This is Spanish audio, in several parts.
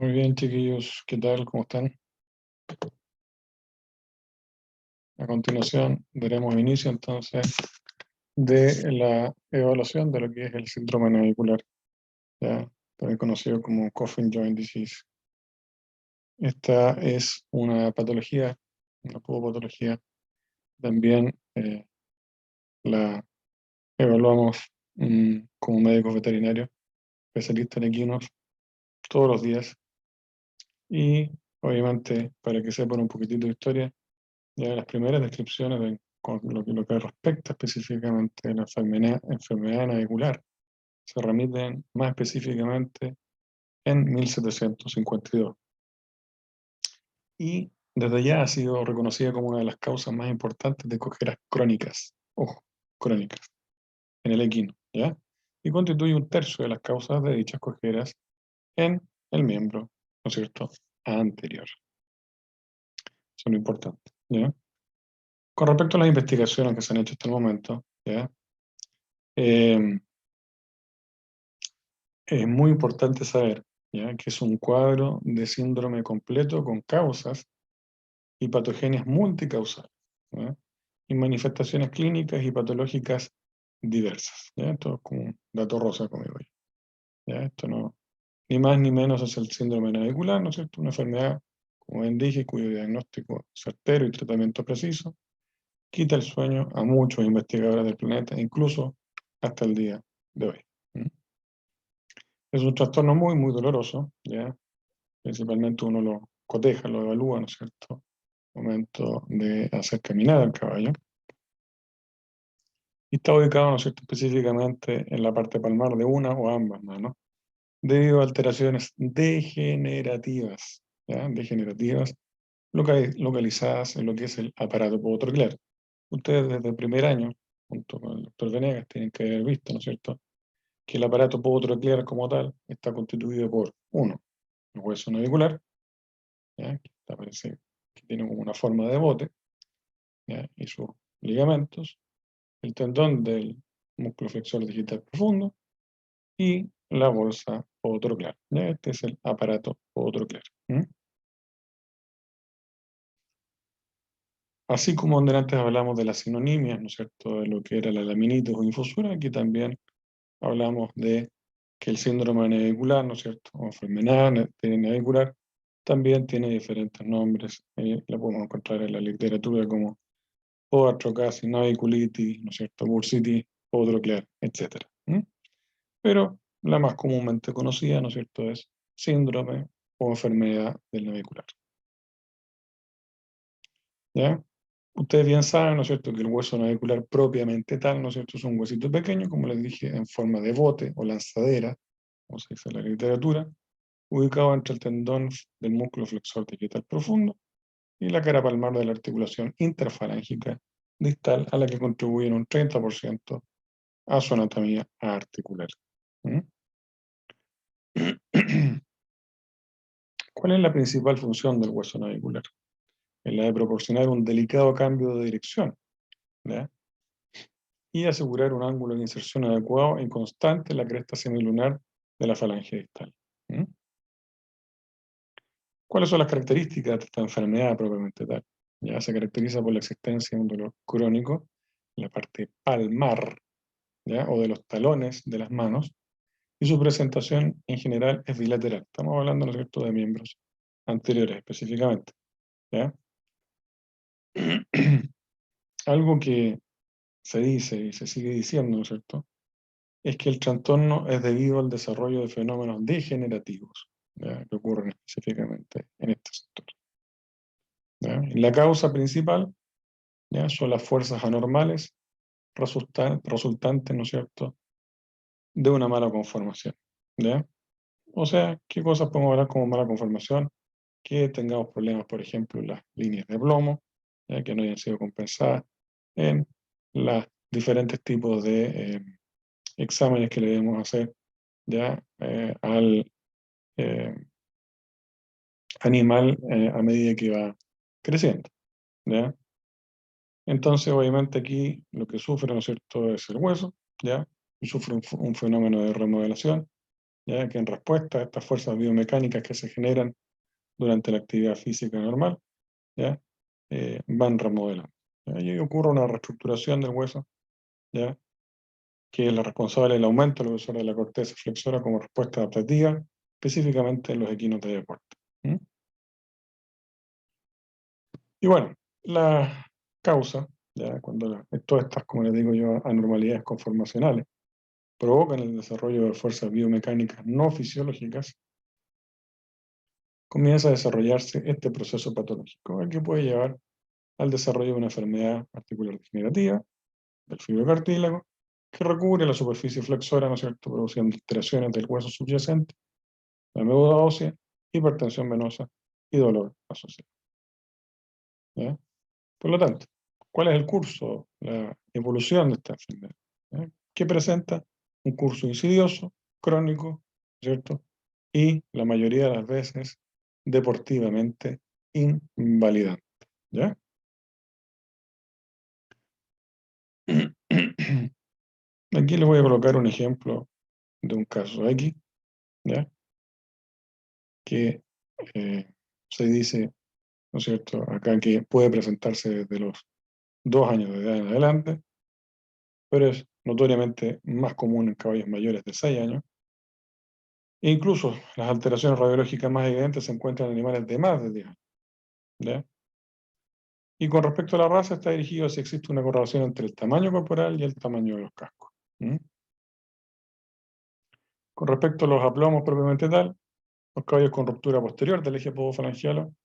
Muy bien, chiquillos, ¿qué tal? ¿Cómo están? A continuación, daremos inicio entonces de la evaluación de lo que es el síndrome navicular, ya también conocido como Coffin Joint Disease. Esta es una patología, una patología. También la evaluamos como médicos veterinarios, especialistas en equinos, todos los días. Y obviamente, para que sepan un poquitito de historia, ya las primeras descripciones con lo que respecta específicamente a la enfermedad navicular se remiten más específicamente en 1752. Y desde allá ha sido reconocida como una de las causas más importantes de cojeras crónicas, ojo, crónicas, en el equino, ¿ya? Y constituye un tercio de las causas de dichas cojeras en el miembro, ¿no es cierto?, anterior. Eso es lo importante, ¿ya? Con respecto a las investigaciones que se han hecho hasta el momento, ¿ya? Eh, es muy importante saber, ¿ya?, que es un cuadro de síndrome completo con causas y patogenias multicausales, ¿ya?, y manifestaciones clínicas y patológicas diversas, ¿ya? Esto es como un dato rosa, como digo yo, ¿ya? Esto no, ni más ni menos es el síndrome navicular, ¿no es cierto? Una enfermedad, como bien dije, cuyo diagnóstico certero y tratamiento preciso quita el sueño a muchos investigadores del planeta, incluso hasta el día de hoy. ¿Mm? Es un trastorno muy, muy doloroso, ¿ya? Principalmente uno lo coteja, lo evalúa, ¿no es cierto?, momento de hacer caminar al caballo. Y está ubicado, ¿no es cierto?, específicamente en la parte palmar de una o ambas manos, debido a alteraciones degenerativas, ¿ya? Degenerativas, localizadas en lo que es el aparato podotroclear. Ustedes desde el primer año, junto con el doctor Venegas, tienen que haber visto, ¿no es cierto?, que el aparato podotroclear como tal está constituido por, uno, el hueso navicular, ¿ya?, que parece que tiene como una forma de bote, ¿ya?, y sus ligamentos, el tendón del músculo flexor digital profundo y la bolsa podotroclear, ¿ya? Este es el aparato podotroclear. Así como antes hablamos de las sinonimias, ¿no es cierto?, de lo que era la laminitis o infusura, aquí también hablamos de que el síndrome navicular, ¿no es cierto?, o enfermedad navicular, también tiene diferentes nombres. La podemos encontrar en la literatura como podatrocasis, naviculitis, ¿no es cierto?, bursitis, podotroclear, etc. Pero la más comúnmente conocida, ¿no es cierto?, es síndrome o enfermedad del navicular. ¿Ya? Ustedes bien saben, ¿no es cierto?, que el hueso navicular propiamente tal, ¿no es cierto?, es un huesito pequeño, como les dije, en forma de bote o lanzadera, como se dice en la literatura, ubicado entre el tendón del músculo flexor digital profundo y la cara palmar de la articulación interfalángica distal, a la que contribuyen un 30% a su anatomía articular. ¿Mm? ¿Cuál es la principal función del hueso navicular? Es la de proporcionar un delicado cambio de dirección, ¿ya?, y asegurar un ángulo de inserción adecuado y constante en la cresta semilunar de la falange distal. ¿Mm? ¿Cuáles son las características de esta enfermedad propiamente tal? Ya se caracteriza por la existencia de un dolor crónico en la parte palmar, ¿ya?, o de los talones de las manos, y su presentación en general es bilateral. Estamos hablando, ¿no es cierto?, de miembros anteriores específicamente, ¿ya? Algo que se dice y se sigue diciendo, ¿no es cierto?, es que el trastorno es debido al desarrollo de fenómenos degenerativos, ¿ya?, que ocurren específicamente en este sector, ¿ya? Y la causa principal, ¿ya?, son las fuerzas anormales resultantes, ¿no es cierto?, de una mala conformación, ¿ya? O sea, ¿qué cosas podemos hablar como mala conformación? Que tengamos problemas, por ejemplo, en las líneas de plomo, ¿ya?, que no hayan sido compensadas en los diferentes tipos de exámenes que le debemos hacer, ya, al eh, animal a medida que va creciendo, ¿ya? Entonces, obviamente aquí lo que sufre, ¿no es cierto?, es el hueso, ¿ya? Y sufre un fenómeno de remodelación, ya que en respuesta a estas fuerzas biomecánicas que se generan durante la actividad física normal, ¿ya? Van remodelando. ¿Ya? Y ahí ocurre una reestructuración del hueso, ¿ya? Que es la responsable del aumento del grosor de la corteza flexora como respuesta adaptativa, específicamente en los equinos de deporte. ¿Mm? Y bueno, la causa, ya cuando todas estas, como les digo yo, anormalidades conformacionales provocan el desarrollo de fuerzas biomecánicas no fisiológicas, comienza a desarrollarse este proceso patológico, el que puede llevar al desarrollo de una enfermedad articular degenerativa del fibrocartílago, que recubre la superficie flexora, ¿no es cierto?, produciendo alteraciones del hueso subyacente, la médula ósea, hipertensión venosa y dolor asociado. ¿Ya? Por lo tanto, ¿cuál es el curso, la evolución de esta enfermedad? ¿Ya? Que presenta un curso insidioso, crónico, ¿cierto? Y la mayoría de las veces deportivamente invalidante. ¿Ya? Aquí les voy a colocar un ejemplo de un caso X, ¿ya? Que se dice, ¿no es cierto?, acá que puede presentarse desde los 2 años de edad en adelante, pero es notoriamente más común en caballos mayores de 6 años. E incluso las alteraciones radiológicas más evidentes se encuentran en animales de más de 10 años. ¿Ya? Y con respecto a la raza, está dirigido a si existe una correlación entre el tamaño corporal y el tamaño de los cascos. ¿Mm? Con respecto a los aplomos propiamente tal, los caballos con ruptura posterior del eje podofalangiano,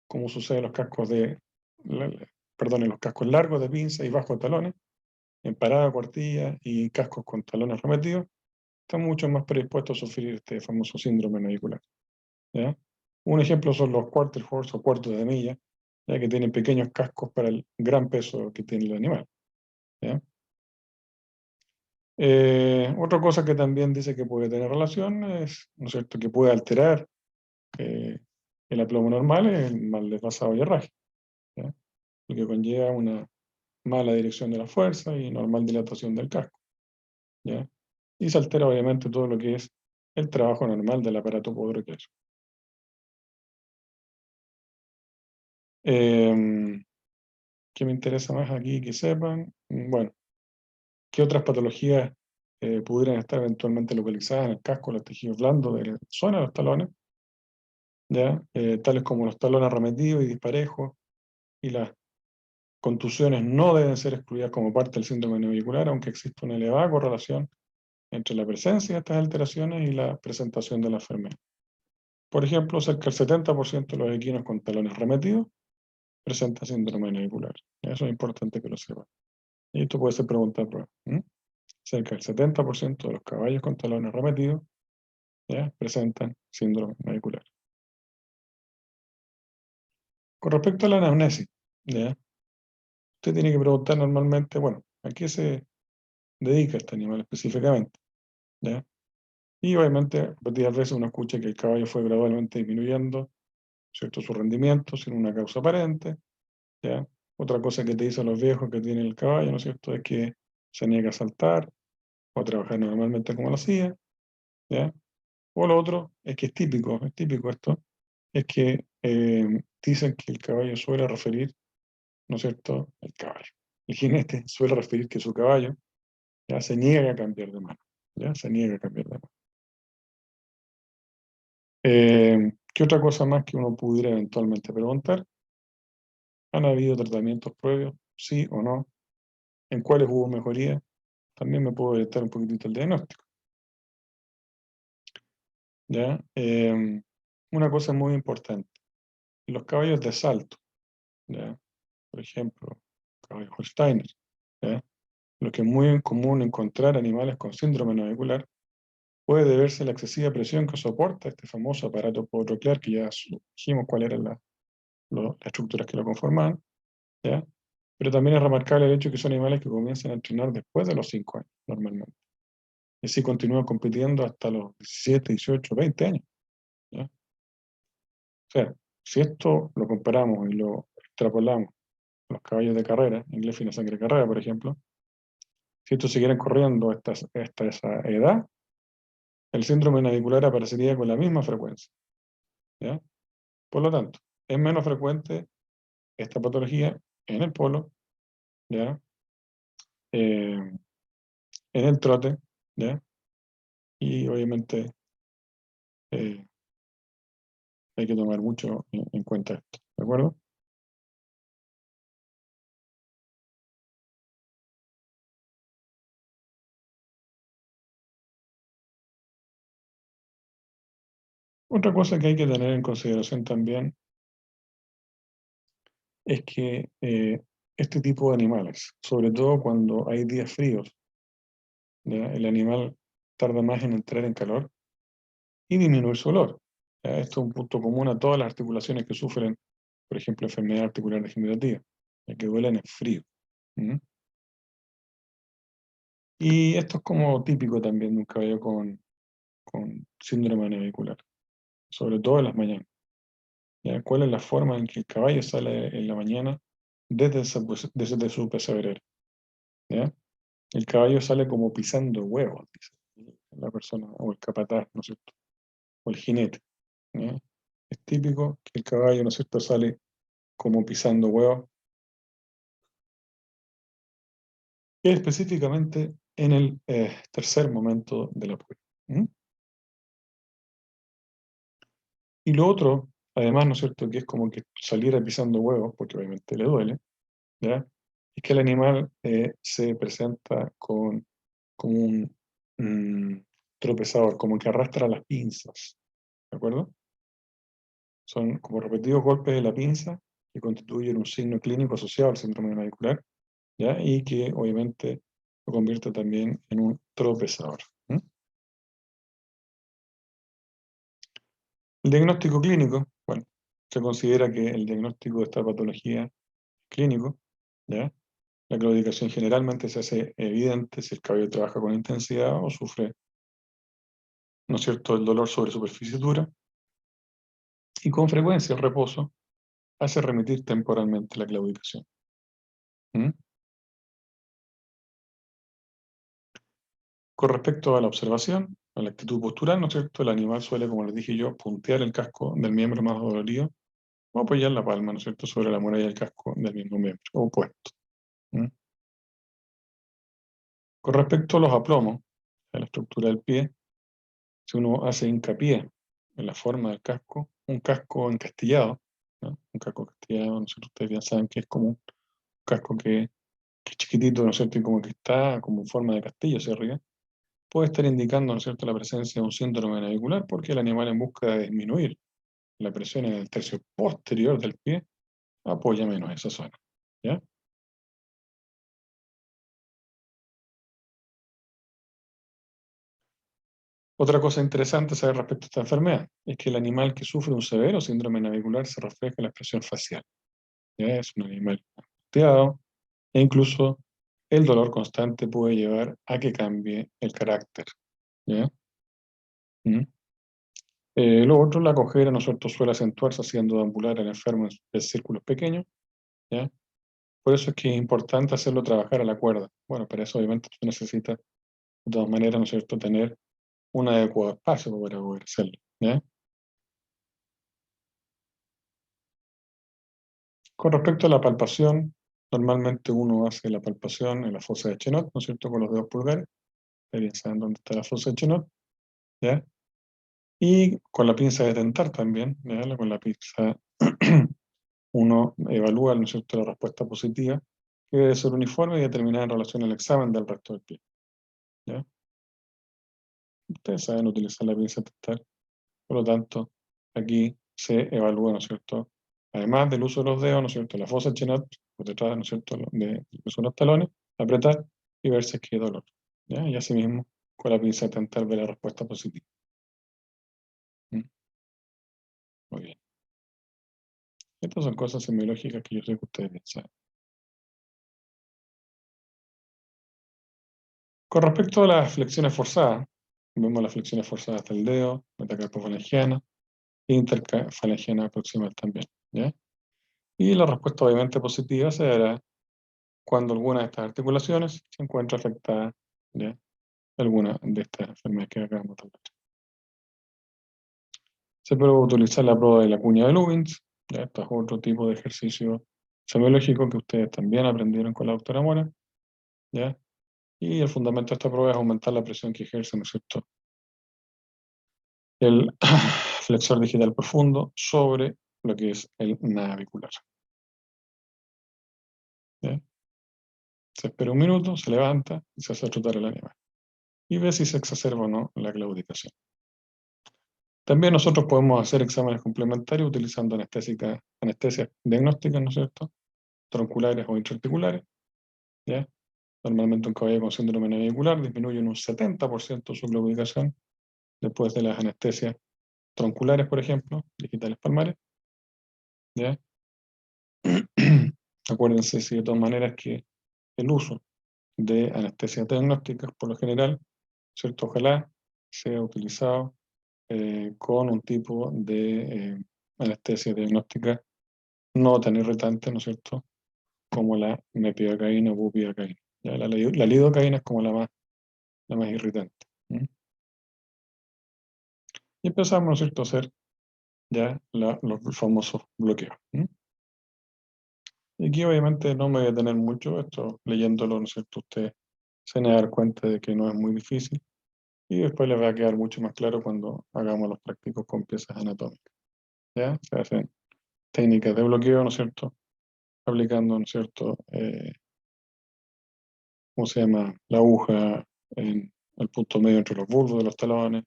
como sucede en los cascos perdón, en los cascos largos de pinza y bajos talones, en parada, cuartilla y cascos con talones remetidos, están mucho más predispuestos a sufrir este famoso síndrome navicular. ¿Ya? Un ejemplo son los quarter horse o cuartos de milla, ya que tienen pequeños cascos para el gran peso que tiene el animal. ¿Ya? Otra cosa que también dice que puede tener relación es, ¿no es cierto?, que puede alterar eh, el aplomo normal, es el mal desfasado y herraje, ¿ya? Lo que conlleva una mala dirección de la fuerza y normal dilatación del casco. ¿Ya? Y se altera obviamente todo lo que es el trabajo normal del aparato podroquioso. Eh, ¿Qué me interesa más aquí que sepan? Bueno, ¿qué otras patologías pudieran estar eventualmente localizadas en el casco, los tejidos blandos de la zona de los talones? ¿Ya? Tales como los talones arremetidos y disparejos, y las contusiones no deben ser excluidas como parte del síndrome navicular, aunque existe una elevada correlación entre la presencia de estas alteraciones y la presentación de la enfermedad. Por ejemplo, cerca del 70% de los equinos con talones remetidos presenta síndrome navicular. Eso es importante que lo sepan. Y esto puede ser pregunta a prueba. Cerca del 70% de los caballos con talones remetidos, ¿ya?, presentan síndrome navicular. Con respecto a la anamnesis, ¿ya?, usted tiene que preguntar normalmente, bueno, ¿a qué se dedica este animal específicamente? ¿Ya? Y obviamente, repetidas veces uno escucha que el caballo fue gradualmente disminuyendo, ¿cierto?, su rendimiento sin una causa aparente. ¿Ya? Otra cosa que te dicen los viejos que tienen el caballo, ¿no es cierto?, es que se niega a saltar o a trabajar normalmente como lo hacía. ¿Ya? O lo otro es que es típico esto, es que dicen que el caballo suele referir, ¿no es cierto?, el caballo. El jinete suele referir que su caballo ya se niega a cambiar de mano. Ya se niega a cambiar de mano. ¿Qué otra cosa más que uno pudiera eventualmente preguntar? ¿Han habido tratamientos previos? ¿Sí o no? ¿En cuáles hubo mejoría? También me puedo orientar un poquitito el diagnóstico. ¿Ya? Una cosa muy importante. Los caballos de salto, ¿ya?, por ejemplo, caballos Holsteiner, ¿ya?, lo que es muy común encontrar animales con síndrome navicular, puede deberse a la excesiva presión que soporta este famoso aparato podotroclear, que ya dijimos cuáles eran las estructuras que lo conformaban, ¿ya? Pero también es remarcable el hecho de que son animales que comienzan a entrenar después de los 5 años, normalmente. Y así continúan compitiendo hasta los 17, 18, 20 años, ¿ya? O sea, si esto lo comparamos y lo extrapolamos a los caballos de carrera, inglés fina sangre carrera, por ejemplo, si estos siguieran corriendo hasta esa edad, el síndrome navicular aparecería con la misma frecuencia, ¿ya? Por lo tanto, es menos frecuente esta patología en el polo, ¿ya? En el trote, ¿ya? Y obviamente eh, hay que tomar mucho en cuenta esto, ¿de acuerdo? Otra cosa que hay que tener en consideración también es que este tipo de animales, sobre todo cuando hay días fríos, ¿ya? El animal tarda más en entrar en calor y disminuir su olor. ¿Ya? Esto es un punto común a todas las articulaciones que sufren, por ejemplo, enfermedad articular degenerativa, ya que duelen en frío. ¿Mm? Y esto es como típico también de un caballo con síndrome navicular, sobre todo en las mañanas. ¿Ya? ¿Cuál es la forma en que el caballo sale en la mañana desde su pesebrero? ¿Ya? El caballo sale como pisando huevos, dice la persona, o el capataz, ¿no es cierto? O el jinete. ¿Ya? Es típico que el caballo, ¿no es cierto?, sale como pisando huevos, y específicamente en el tercer momento de la prueba. ¿Mm? Y lo otro, además, ¿no es cierto?, que es como que saliera pisando huevos, porque obviamente le duele, ¿ya? Es que el animal se presenta con como un tropezador, como que arrastra las pinzas, ¿de acuerdo? Son como repetidos golpes de la pinza que constituyen un signo clínico asociado al síndrome navicular, ¿ya? Y que obviamente lo convierte también en un tropezador. ¿Mm? El diagnóstico clínico, bueno, se considera que el diagnóstico de esta patología es clínico, ¿ya? La claudicación generalmente se hace evidente si el cabello trabaja con intensidad o sufre, ¿no es cierto?, el dolor sobre superficie dura, y con frecuencia el reposo hace remitir temporalmente la claudicación. ¿Mm? Con respecto a la observación, a la actitud postural, ¿no es cierto?, el animal suele, como les dije yo, puntear el casco del miembro más dolorido o apoyar la palma, ¿no es cierto?, sobre la muralla del casco del mismo miembro, opuesto. ¿Mm? Con respecto a los aplomos, a la estructura del pie, si uno hace hincapié en la forma del casco, un casco encastillado, ¿no? Un casco encastillado, ¿no es cierto?, ustedes ya saben que es como un casco que es chiquitito, ¿no es cierto?, y como que está como en forma de castillo hacia arriba, puede estar indicando, ¿no es cierto?, la presencia de un síndrome navicular porque el animal, en busca de disminuir la presión en el tercio posterior del pie, apoya menos esa zona, ¿ya? Otra cosa interesante saber respecto a esta enfermedad es que el animal que sufre un severo síndrome navicular se refleja en la expresión facial, ¿ya? Es un animal angustiado e incluso el dolor constante puede llevar a que cambie el carácter, ¿ya? ¿Mm? Lo otro, la cojera, ¿no es cierto?, suele acentuarse haciendo deambular al enfermo en círculos pequeños, ¿ya? Por eso es que es importante hacerlo trabajar a la cuerda. Bueno, para eso obviamente tú necesitas, de todas maneras, ¿no es cierto?, tener un adecuado espacio para poder hacerlo, ¿ya? Con respecto a la palpación, normalmente uno hace la palpación en la fosa de Chenot, ¿no es cierto?, con los dedos pulgares, ustedes bien saben dónde está la fosa de Chenot, ¿ya? Y con la pinza de tentar también, ¿ya? Con la pinza uno evalúa, ¿no es cierto?, la respuesta positiva, que debe ser uniforme y determinada en relación al examen del resto del pie, ¿ya? Ustedes saben utilizar la pinza de tentar. Por lo tanto, aquí se evalúa, ¿no es cierto?, además del uso de los dedos, ¿no es cierto?, la fosa Chenot, por detrás, ¿no es cierto?, de son los talones, apretar y ver si es que hay dolor, ¿ya? Y asimismo, con la pinza tentar ver la respuesta positiva. ¿Mm? Muy bien. Estas son cosas semiológicas que yo sé que ustedes bien saben. Con respecto a las flexiones forzadas, vemos las flexiones forzadas del dedo, metacarpofalangiana e interfalangiana proximal también, ¿ya? Y la respuesta obviamente positiva se dará cuando alguna de estas articulaciones se encuentra afectada, ¿ya?, de alguna de estas enfermedades que acabamos de hablar. Se puede utilizar la prueba de la cuña de Lubins, ya esto es otro tipo de ejercicio semiológico que ustedes también aprendieron con la doctora Mora, ¿ya? Y el fundamento de esta prueba es aumentar la presión que ejerce, ¿no es cierto?, el flexor digital profundo sobre lo que es el navicular. ¿Ya? Se espera un minuto, se levanta y se hace trotar el animal. Y ve si se exacerba o no la claudicación. También nosotros podemos hacer exámenes complementarios utilizando anestesias diagnósticas, ¿no es cierto?, tronculares o intraarticulares, ¿ya? Normalmente un caballo con síndrome navicular disminuye en un 70% su claudicación después de las anestesias tronculares, por ejemplo, digitales palmares, ¿ya? Acuérdense, si de todas maneras, que el uso de anestesias diagnósticas, por lo general, ¿cierto?, ojalá sea utilizado con un tipo de anestesia diagnóstica no tan irritante, ¿no es cierto?, como la mepidocaína o bupivacaína. ¿Ya? La lidocaína es como la más irritante. ¿Mm? Y empezamos, ¿no es cierto?, a hacer ya los famosos bloqueos. ¿Mm? Y aquí obviamente no me voy a detener mucho, esto leyéndolo, ¿no es cierto?, ustedes se van a dar cuenta de que no es muy difícil y después les va a quedar mucho más claro cuando hagamos los prácticos con piezas anatómicas. ¿Ya? Se hacen técnicas de bloqueo, ¿no es cierto?, aplicando, ¿no es cierto?, ¿cómo se llama?, la aguja en el punto medio entre los bulbos de los talones,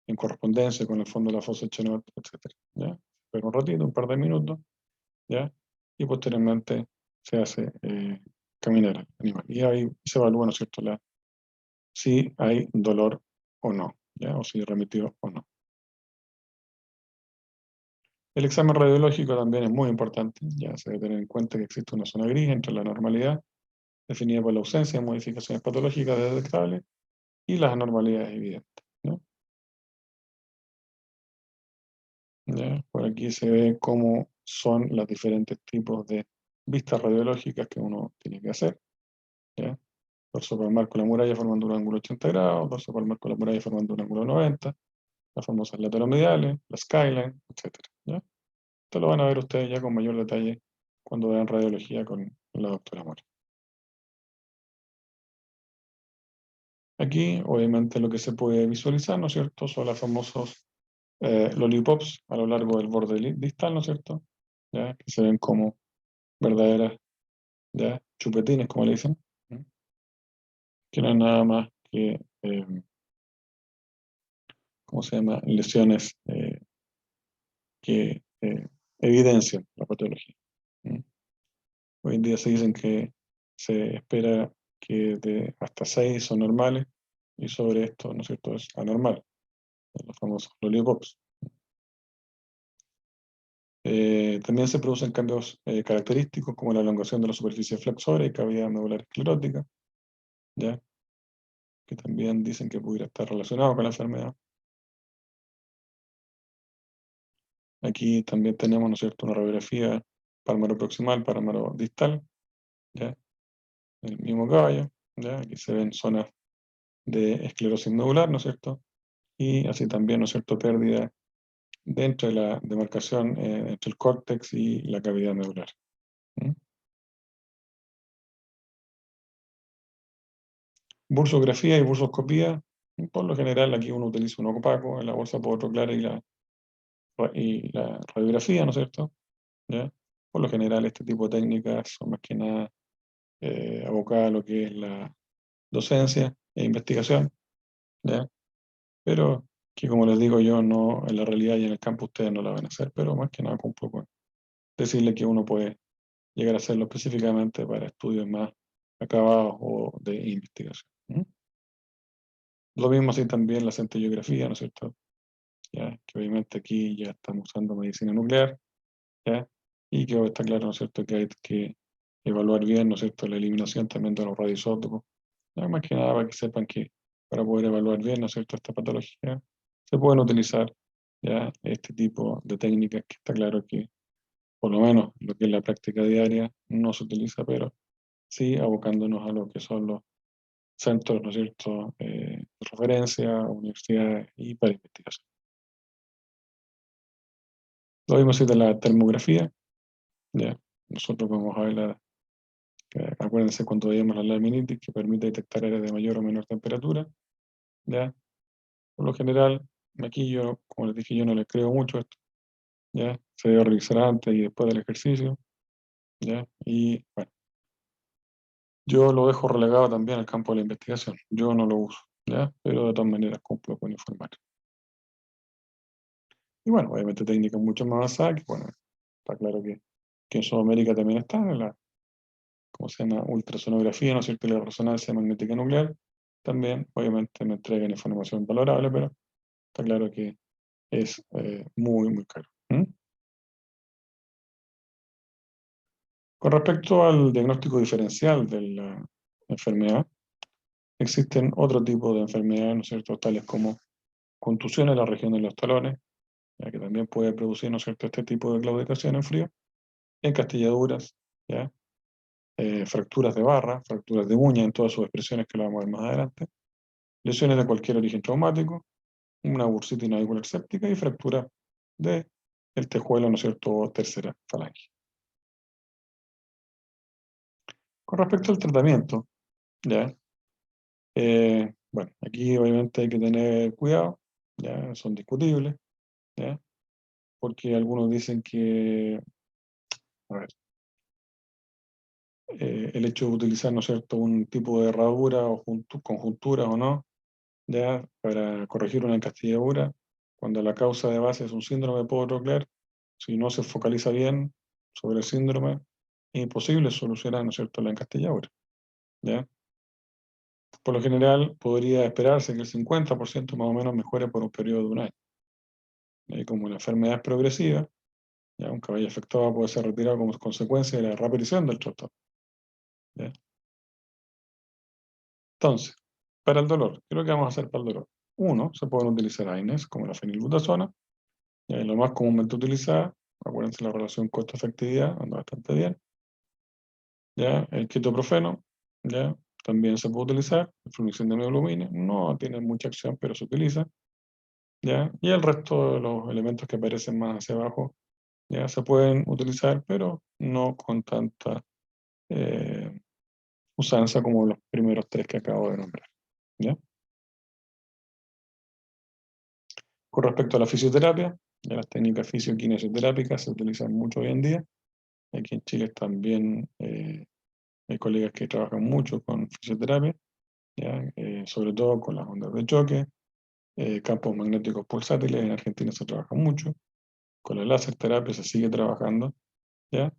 en correspondencia con el fondo de la fosa Chenot, etc. ¿Ya? Pero un ratito, un par de minutos, ¿ya? Y posteriormente se hace caminar al animal. Y ahí se evalúa, ¿no es cierto?, si hay dolor o no, ¿ya? O si remitió o no. El examen radiológico también es muy importante, ya se debe tener en cuenta que existe una zona gris entre la normalidad, definida por la ausencia de modificaciones patológicas detectables, y las anormalidades evidentes, ¿no? ¿Ya? Por aquí se ve cómo son los diferentes tipos de vistas radiológicas que uno tiene que hacer, ¿ya? Dorso palmar con la muralla formando un ángulo 80 grados, dorso palmar con la muralla formando un ángulo 90, las famosas lateromediales, la skyline, etcétera, ¿ya? Esto lo van a ver ustedes ya con mayor detalle cuando vean radiología con la doctora Mora. Aquí, obviamente, lo que se puede visualizar, ¿no es cierto?, son los famosos lollipops a lo largo del borde distal, ¿no es cierto?, ¿ya? Que se ven como verdaderas, ¿ya?, chupetines, como le dicen, ¿m? Que no es nada más que, ¿cómo se llama?, lesiones que evidencian la patología. ¿M? Hoy en día se dicen que se espera que de hasta 6 son normales y sobre esto, ¿no es cierto?, es anormal, los famosos lollipops. También se producen cambios característicos como la elongación de la superficie flexora y cavidad medular esclerótica, ¿ya?, que también dicen que pudiera estar relacionado con la enfermedad. Aquí también tenemos, ¿no es cierto?, una radiografía palmaroproximal, palmarodistal, ¿ya?, el mismo caballo, ¿ya? Aquí se ven zonas de esclerosis medular, ¿no es cierto?, y así también, ¿no es cierto?, pérdida dentro de la demarcación entre el córtex y la cavidad medular. ¿Mm? Bursografía y bursoscopía, por lo general aquí uno utiliza un opaco en la bolsa clara y la radiografía, ¿no es cierto?, ¿ya? Por lo general este tipo de técnicas son más que nada abocadas a lo que es la docencia e investigación, ¿ya? Pero que, como les digo yo, no, en la realidad y en el campo ustedes no la van a hacer, pero más que nada cumplo con decirle que uno puede llegar a hacerlo específicamente para estudios más acabados o de investigación. ¿Mm? Lo mismo así también la centellografía, ¿no es cierto?, ¿ya? Que obviamente aquí ya estamos usando medicina nuclear, ¿ya? Y que está claro, ¿no es cierto?, que hay que evaluar bien, ¿no es cierto?, la eliminación también de los radioisótopos. Ya, más que nada para que sepan que para poder evaluar bien, ¿no es cierto?, esta patología, se pueden utilizar ya este tipo de técnicas que está claro que, por lo menos lo que es la práctica diaria, no se utiliza, pero sí abocándonos a lo que son los centros, ¿no es cierto?, de referencia, universidades y para investigación. Lo mismo si de la termografía, ¿ya? Nosotros vamos a ver acuérdense cuando veíamos la laminitis que permite detectar áreas de mayor o menor temperatura, ¿ya? Por lo general, aquí yo, como les dije, yo no les creo mucho esto, ¿ya? Se debe revisar antes y después del ejercicio, ¿ya? Y bueno, yo lo dejo relegado también al campo de la investigación. Yo no lo uso, ¿ya? Pero de todas maneras cumplo con informar. Y bueno, obviamente técnicas mucho más avanzadas, que bueno, está claro que en Sudamérica también están, en la, ¿cómo se llama? Ultrasonografía, ¿no es cierto? Y la resonancia magnética nuclear, también obviamente me entregan información valorable, pero está claro que es muy, muy caro. ¿Mm? Con respecto al diagnóstico diferencial de la enfermedad, existen otro tipo de enfermedades, ¿no es cierto?, tales como contusiones en la región de los talones, ya que también puede producir, ¿no es cierto?, este tipo de claudicación en frío, encastilladuras, ¿ya? Fracturas de barra, fracturas de uña en todas sus expresiones que lo vamos a ver más adelante, lesiones de cualquier origen traumático, una bursitis navicular séptica y fractura de el tejuelo, ¿no es cierto?, o tercera falange. Con respecto al tratamiento, ¿ya? Bueno, aquí obviamente hay que tener cuidado, ¿ya? Son discutibles, ¿ya? Porque algunos dicen que, a ver, el hecho de utilizar, ¿no es cierto?, un tipo de herradura o conjuntura o no, ¿ya? Para corregir una encastilladura, cuando la causa de base es un síndrome podotroclear, si no se focaliza bien sobre el síndrome, es imposible solucionar, ¿no es cierto?, la encastilladura, ¿ya? Por lo general, podría esperarse que el 50% más o menos mejore por un periodo de un año. Y como la enfermedad es progresiva, ya un caballo afectado puede ser retirado como consecuencia de la repetición del trastorno, ¿ya? Entonces, para el dolor, ¿qué es lo que vamos a hacer para el dolor? Uno, se pueden utilizar AINES como la fenilbutazona, ya es lo más comúnmente utilizada. Acuérdense la relación costo-efectividad, anda bastante bien. ¿Ya? El ketoprofeno, ¿ya? También se puede utilizar. La flunixin de mioglobina no tiene mucha acción, pero se utiliza. ¿Ya? Y el resto de los elementos que aparecen más hacia abajo, ya se pueden utilizar, pero no con tanta eh, usanza como los primeros tres que acabo de nombrar, ¿ya? Con respecto a la fisioterapia, ya las técnicas fisioquinesioterápicas se utilizan mucho hoy en día. Aquí en Chile también hay colegas que trabajan mucho con fisioterapia, ¿ya? Sobre todo con las ondas de choque, campos magnéticos pulsátiles, en Argentina se trabaja mucho, con la láser terapia se sigue trabajando, ¿ya?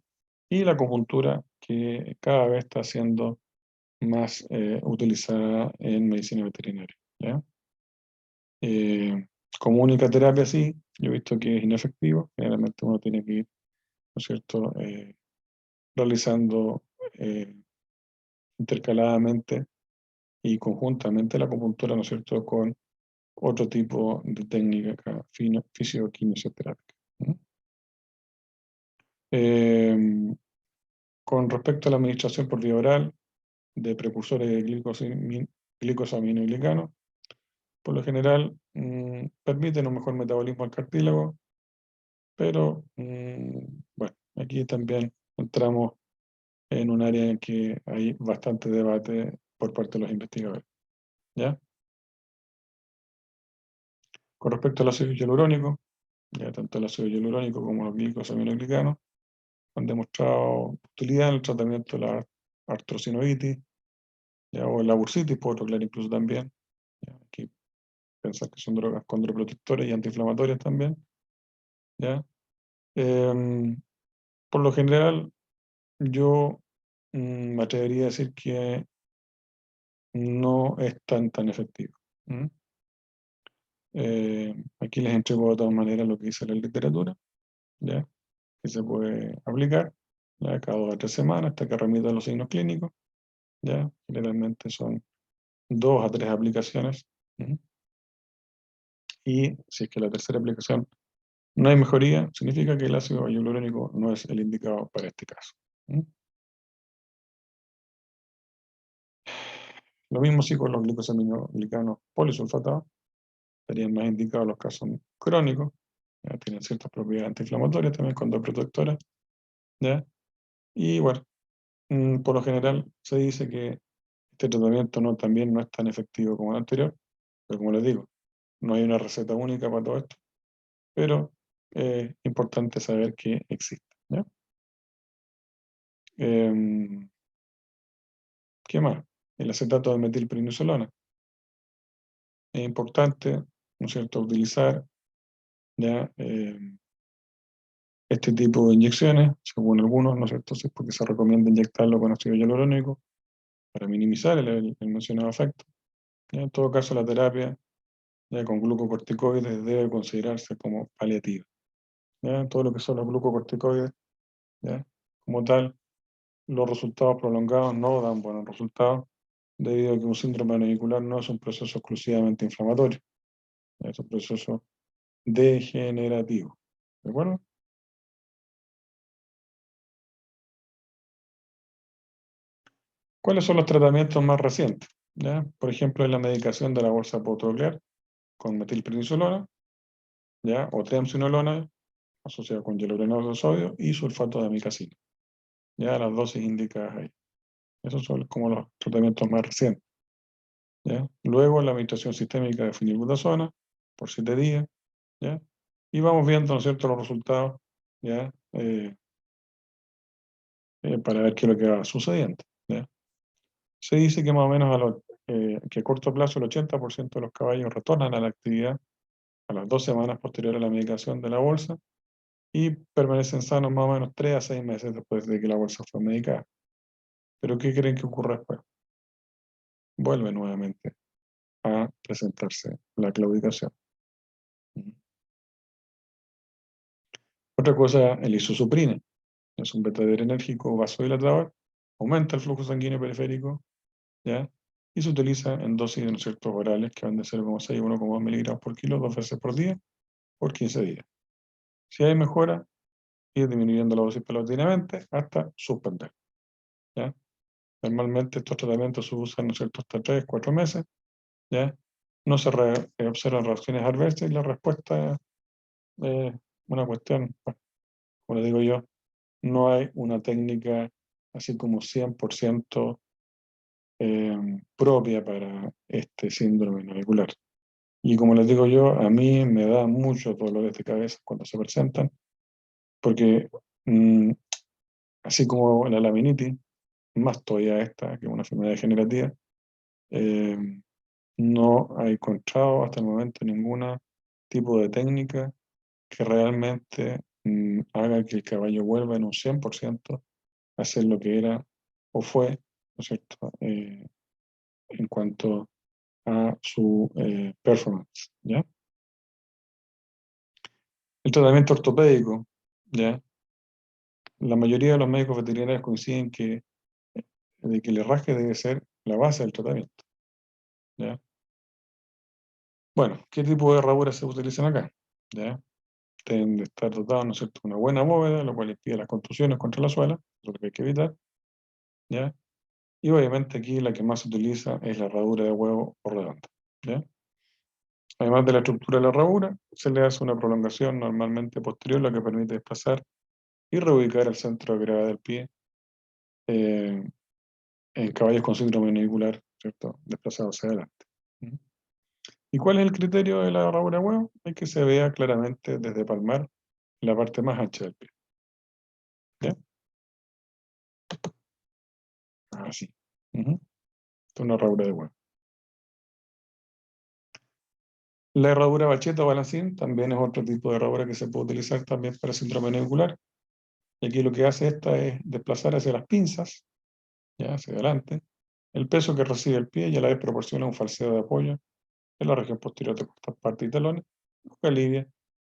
Y la acupuntura que cada vez está siendo más utilizada en medicina veterinaria, ¿ya? Como única terapia sí, yo he visto que es inefectivo, generalmente uno tiene que ir, ¿no es cierto?, realizando intercaladamente y conjuntamente la acupuntura, ¿no es cierto?, con otro tipo de técnica fisioquinesioterápica. ¿Mm? Con respecto a la administración por vía oral de precursores de glicosaminoglicanos, por lo general permiten un mejor metabolismo al cartílago, pero bueno, aquí también entramos en un área en que hay bastante debate por parte de los investigadores, ¿ya? Con respecto al ácido hialurónico, ya tanto el ácido hialurónico como los glicosaminoglicanos han demostrado utilidad en el tratamiento de la artrosinovitis, ya, o la bursitis, por otro claro, incluso también. Ya, aquí pensar que son drogas condroprotectoras y antiinflamatorias también. ¿Ya? Em, por lo general, yo me atrevería a decir que no es tan efectivo. ¿Mm? Aquí les entrego de todas maneras lo que dice la literatura, ¿ya? Que se puede aplicar, ¿ya? Cada 2 a 3 semanas hasta que remita los signos clínicos, ¿ya? Generalmente son 2 a 3 aplicaciones. ¿Mm? Y si es que la tercera aplicación no hay mejoría, significa que el ácido hialurónico no es el indicado para este caso. ¿Mm? Lo mismo sí con los glicosaminoglicanos polisulfatados, estarían más indicados los casos crónicos, ¿ya? Tienen ciertas propiedades antiinflamatorias también, condoprotectoras, ¿ya? Y bueno, por lo general se dice que este tratamiento también no es tan efectivo como el anterior, pero como les digo, no hay una receta única para todo esto, pero es importante saber que existe, ¿ya? ¿Qué más? El acetato de metilprednisolona. Es importante, ¿no es cierto?, utilizar, ¿ya? Este tipo de inyecciones, según algunos, ¿no es cierto?, sí, porque se recomienda inyectarlo con ácido hialurónico para minimizar el mencionado efecto. ¿Ya? En todo caso, la terapia, ya, con glucocorticoides debe considerarse como paliativa. ¿Ya? Todo lo que son los glucocorticoides, ¿ya?, como tal, los resultados prolongados no dan buenos resultados, debido a que un síndrome navicular no es un proceso exclusivamente inflamatorio, es un proceso degenerativo. ¿De acuerdo? ¿Cuáles son los tratamientos más recientes? ¿Ya? Por ejemplo, la medicación de la bolsa potrogliar con metilprednisolona, ¿ya?, o triamcinolona asociada con hialuronato de sodio y sulfato de amicacina. Ya las dosis indicadas ahí. Esos son como los tratamientos más recientes. ¿Ya? Luego la administración sistémica de fenilbutazona por 7 días. ¿Ya? Y vamos viendo, ¿no es cierto?, los resultados, ¿ya? Para ver qué es lo que va sucediendo. ¿Ya? Se dice que más o menos que a corto plazo el 80% de los caballos retornan a la actividad a las 2 semanas posteriores a la medicación de la bolsa y permanecen sanos más o menos 3 a 6 meses después de que la bolsa fue medicada. ¿Pero qué creen que ocurre después? Vuelve nuevamente a presentarse la claudicación. Otra cosa, el isosuprina, es un beta-adrenérgico vasodilatador, aumenta el flujo sanguíneo periférico, ¿ya? Y se utiliza en dosis, ¿no es cierto?, orales que van de 0,6 a 1,2 miligramos por kilo 2 veces por día, por 15 días. Si hay mejora, ir disminuyendo la dosis paulatinamente hasta suspender, ¿ya? Normalmente estos tratamientos se usan, ¿no es cierto?, hasta 3, 4 meses, ¿ya? No se observan reacciones adversas y la respuesta es una cuestión, bueno, como le digo yo, no hay una técnica así como 100% propia para este síndrome navicular. Y como les digo yo, a mí me da muchos dolores de cabeza cuando se presentan, porque mm, así como la laminitis, más todavía esta, que es una enfermedad degenerativa, eh, no he encontrado hasta el momento ningún tipo de técnica que realmente haga que el caballo vuelva en un 100% a ser lo que era o fue, ¿no es cierto?, en cuanto a su performance, ¿ya? El tratamiento ortopédico, ¿ya? La mayoría de los médicos veterinarios coinciden de que el herraje debe ser la base del tratamiento, ¿ya? Bueno, ¿qué tipo de herraduras se utilizan acá? ¿Ya? Deben de estar dotados, ¿no es cierto?, una buena bóveda, lo cual impide las contusiones contra la suela, lo que hay que evitar, ¿ya? Y obviamente aquí la que más se utiliza es la herradura de huevo o redonda, ¿ya? Además de la estructura de la herradura, se le hace una prolongación normalmente posterior, lo que permite desplazar y reubicar el centro de gravedad del pie eh, en caballos con síndrome navicular, ¿cierto?, desplazados hacia adelante. ¿Mm? ¿Y cuál es el criterio de la herradura de huevo? Es que se vea claramente desde palmar la parte más ancha del pie. ¿Ya? Así. Ujú. Esto es una herradura de huevo. La herradura Bacheta o Balancín también es otro tipo de herradura que se puede utilizar también para síndrome navicular. Y aquí lo que hace esta es desplazar hacia las pinzas, ya hacia adelante, el peso que recibe el pie y a la vez proporciona un falseo de apoyo en la región posterior de costas, parte y talones, lo que alivia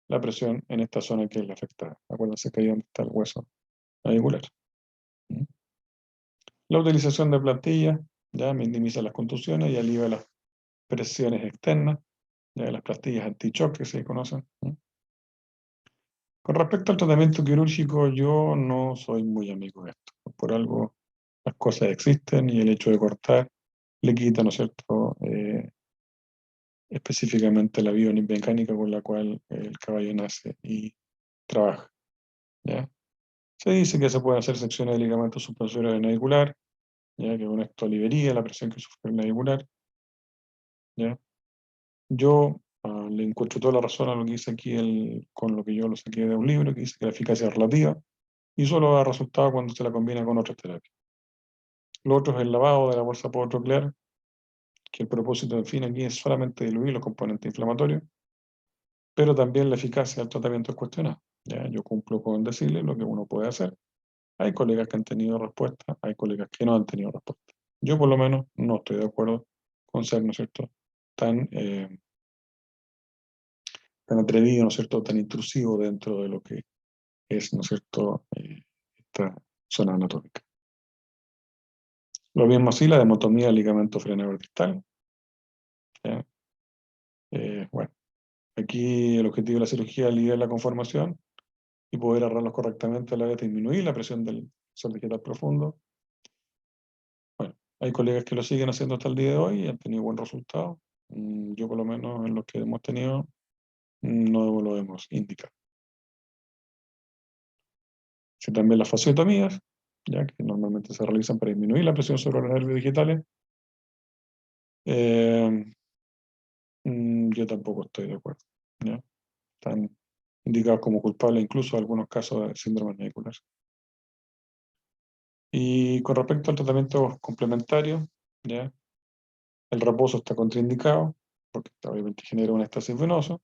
la presión en esta zona que es la afectada. Acuérdense que ahí es donde está el hueso navicular. ¿Mm? La utilización de plantillas ya minimiza las contusiones y alivia las presiones externas, ya las pastillas anti-shock que se conocen. ¿Mm? Con respecto al tratamiento quirúrgico, yo no soy muy amigo de esto. Por algo las cosas existen y el hecho de cortar le quita, ¿no es cierto?, específicamente la biomecánica con la cual el caballo nace y trabaja. ¿Ya? Se dice que se pueden hacer secciones de ligamento suspensorios de navicular, ¿ya? Que con esto aliviaría la presión que sufre el navicular. ¿Ya? Yo le encuentro toda la razón a lo que dice aquí, con lo que yo lo saqué de un libro, que dice que la eficacia es relativa y solo da resultado cuando se la combina con otras terapias. Lo otro es el lavado de la bolsa podotroclear, que el propósito, en fin, aquí es solamente diluir los componentes inflamatorios, pero también la eficacia del tratamiento es cuestionada. ¿Ya? Yo cumplo con decirle lo que uno puede hacer. Hay colegas que han tenido respuesta, hay colegas que no han tenido respuesta. Yo por lo menos no estoy de acuerdo con ser, ¿no es cierto?, tan, tan atrevido, ¿no es cierto?, tan intrusivo dentro de lo que es, ¿no es cierto?, esta zona anatómica. Lo mismo así la demotomía del ligamento frenador distal. ¿Ya? Bueno, aquí el objetivo de la cirugía es aliviar la conformación y poder agarrarlos correctamente a la vez de disminuir la presión del sol digital profundo. Bueno, hay colegas que lo siguen haciendo hasta el día de hoy y han tenido buen resultado. Yo por lo menos en los que hemos tenido no lo hemos indicado. Sí, también las fasciotomías, ya que normalmente se realizan para disminuir la presión sobre los nervios digitales. Yo tampoco estoy de acuerdo. ¿Ya? Están indicados como culpables incluso algunos casos de síndrome navicular. Y con respecto al tratamiento complementario, ¿ya? El reposo está contraindicado porque obviamente genera un éxtasis venoso.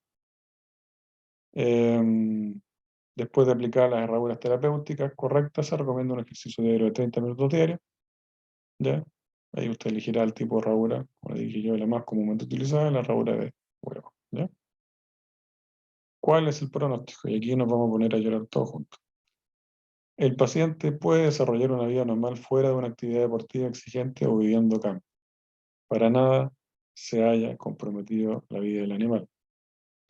Después de aplicar las herraduras terapéuticas correctas, se recomienda un ejercicio diario de 30 minutos diarios. ¿Ya? Ahí usted elegirá el tipo de herradura, como le dije yo, la más comúnmente utilizada, la herradura de huevo. ¿Ya? ¿Cuál es el pronóstico? Y aquí nos vamos a poner a llorar todos juntos. El paciente puede desarrollar una vida normal fuera de una actividad deportiva exigente o viviendo campo. Para nada se haya comprometido la vida del animal.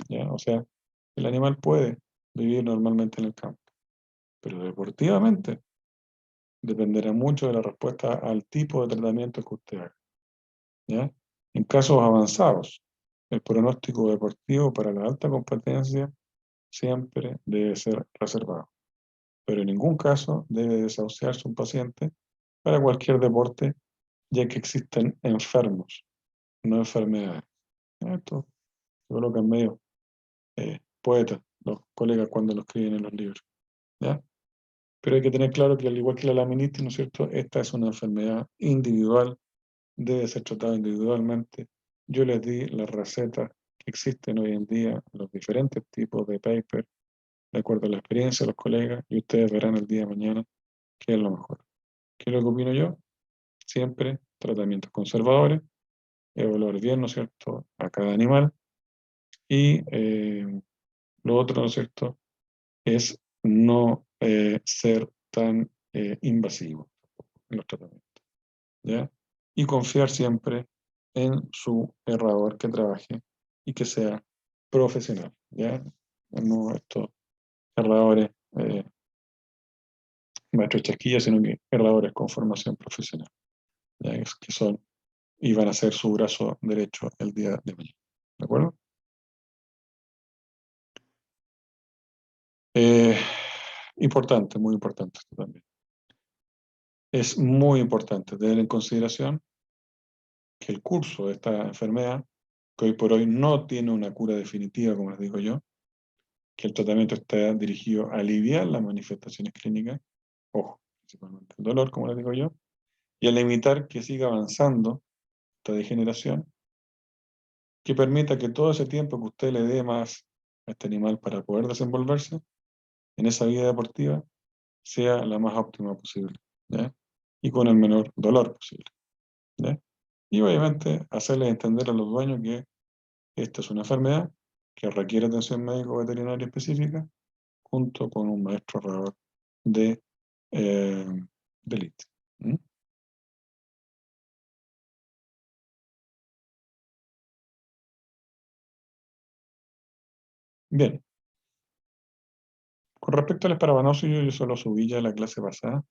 ¿Ya? O sea, el animal puede vivir normalmente en el campo, pero deportivamente dependerá mucho de la respuesta al tipo de tratamiento que usted haga. ¿Ya? En casos avanzados, el pronóstico deportivo para la alta competencia siempre debe ser reservado, pero en ningún caso debe desahuciarse un paciente para cualquier deporte, ya que existen enfermos, no enfermedades. Esto se coloca en medio poetas, los colegas cuando lo escriben en los libros. ¿Ya? Pero hay que tener claro que al igual que la laminitis, ¿no es cierto?, esta es una enfermedad individual, debe ser tratada individualmente. Yo les di las recetas que existen hoy en día, los diferentes tipos de paper, de acuerdo a la experiencia de los colegas, y ustedes verán el día de mañana qué es lo mejor. ¿Qué es lo que opino yo? Siempre tratamientos conservadores, evaluar bien, ¿no es cierto?, a cada animal, y lo otro, ¿no es cierto?, es no ser tan invasivo en los tratamientos, ¿ya? Y confiar siempre en su herrador que trabaje y que sea profesional, ¿ya? No estos herradores maestros chasquillas, sino que herradores con formación profesional, ¿ya? Que son y van a ser su brazo derecho el día de mañana, ¿de acuerdo? Eh, Importante, muy importante esto también. Es muy importante tener en consideración que el curso de esta enfermedad, que hoy por hoy no tiene una cura definitiva, como les digo yo, que el tratamiento está dirigido a aliviar las manifestaciones clínicas, ojo, principalmente el dolor, como les digo yo, y a limitar que siga avanzando esta degeneración, que permita que todo ese tiempo que usted le dé más a este animal para poder desenvolverse en esa vida deportiva sea la más óptima posible, ¿ya? Y con el menor dolor posible, ¿ya? Y obviamente hacerles entender a los dueños que esta es una enfermedad que requiere atención médico-veterinaria específica junto con un maestro herrador de, eh, de élite. ¿Mm? Bien, con respecto al esparabanoso, yo solo subí ya la clase pasada,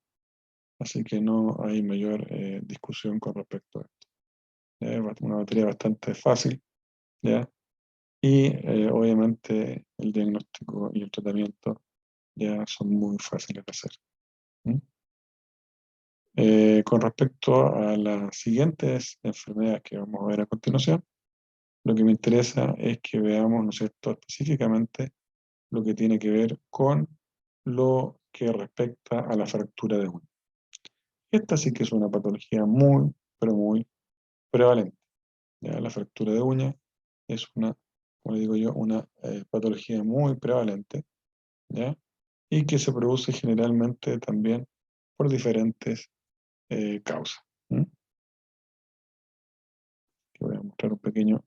así que no hay mayor discusión con respecto a esto. Es una materia bastante fácil, ¿ya? Y obviamente el diagnóstico y el tratamiento ya son muy fáciles de hacer. ¿Mm? Con respecto a las siguientes enfermedades que vamos a ver a continuación, lo que me interesa es que veamos, ¿no es cierto?, específicamente lo que tiene que ver con lo que respecta a la fractura de uña. Esta sí que es una patología muy, pero muy prevalente. ¿Ya? La fractura de uña es una, como le digo yo, una patología muy prevalente, ¿ya? Y que se produce generalmente también por diferentes causas. ¿Mm? Que voy a mostrar un pequeño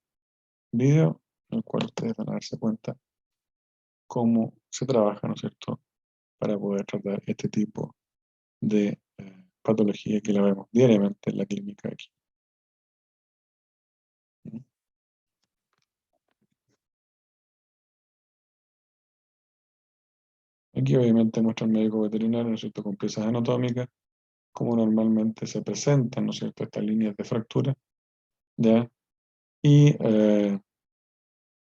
video en el cual ustedes van a darse cuenta cómo se trabaja, ¿no es cierto?, para poder tratar este tipo de patología que la vemos diariamente en la clínica aquí. ¿Mm? Aquí obviamente muestra el médico veterinario, ¿no es cierto?, con piezas anatómicas, cómo normalmente se presentan, ¿no es cierto?, estas líneas de fractura, ¿ya? Y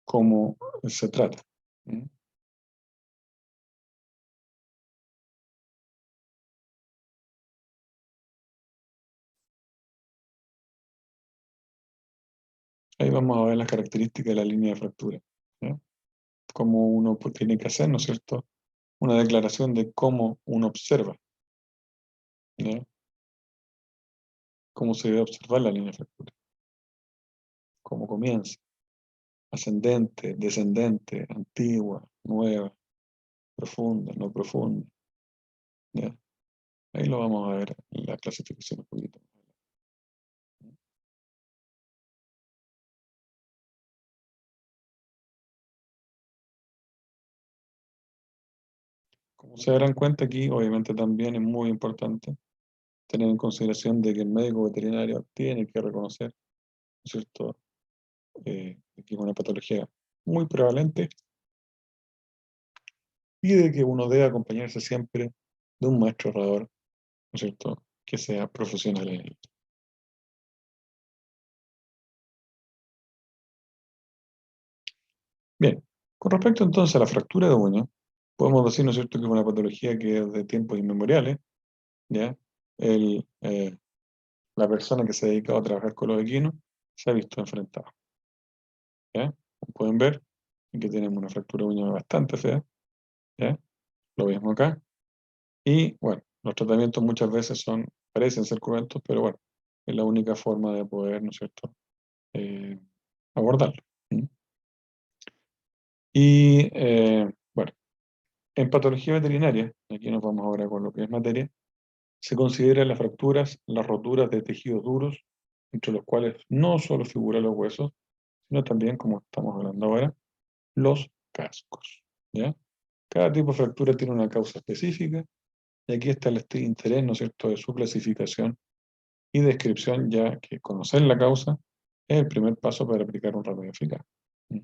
cómo se trata. ¿Mm? Ahí vamos a ver las características de la línea de fractura, ¿ya? Cómo uno pues, tiene que hacer, ¿no es cierto?, una declaración de cómo uno observa, ¿ya? Cómo se debe observar la línea de fractura, cómo comienza, ascendente, descendente, antigua, nueva, profunda, no profunda, ¿ya? Ahí lo vamos a ver en la clasificación un poquito. Como se darán cuenta aquí, obviamente también es muy importante tener en consideración de que el médico veterinario tiene que reconocer, ¿no es cierto?, que es una patología muy prevalente y de que uno debe acompañarse siempre de un maestro herrador, ¿no es cierto?, que sea profesional en ello. Bien, con respecto entonces a la fractura de uña, podemos decir, ¿no es cierto?, que es una patología que es de tiempos inmemoriales, ¿ya? El, la persona que se ha dedicado a trabajar con los equinos se ha visto enfrentada, ¿ya? Como pueden ver, aquí tenemos una fractura de uña bastante fea, ¿ya? Lo mismo acá. Y bueno, los tratamientos muchas veces parecen ser cruentos, pero bueno, es la única forma de poder, ¿no es cierto?, eh, abordarlo. ¿Mm? Y bueno, en patología veterinaria, aquí nos vamos ahora con lo que es materia, se consideran las fracturas, las roturas de tejidos duros, entre los cuales no solo figuran los huesos, sino también, como estamos hablando ahora, los cascos, ¿ya? Cada tipo de fractura tiene una causa específica, y aquí está el interés, ¿no es cierto?, de su clasificación y descripción, ya que conocer la causa es el primer paso para aplicar un remedio eficaz. ¿Mm?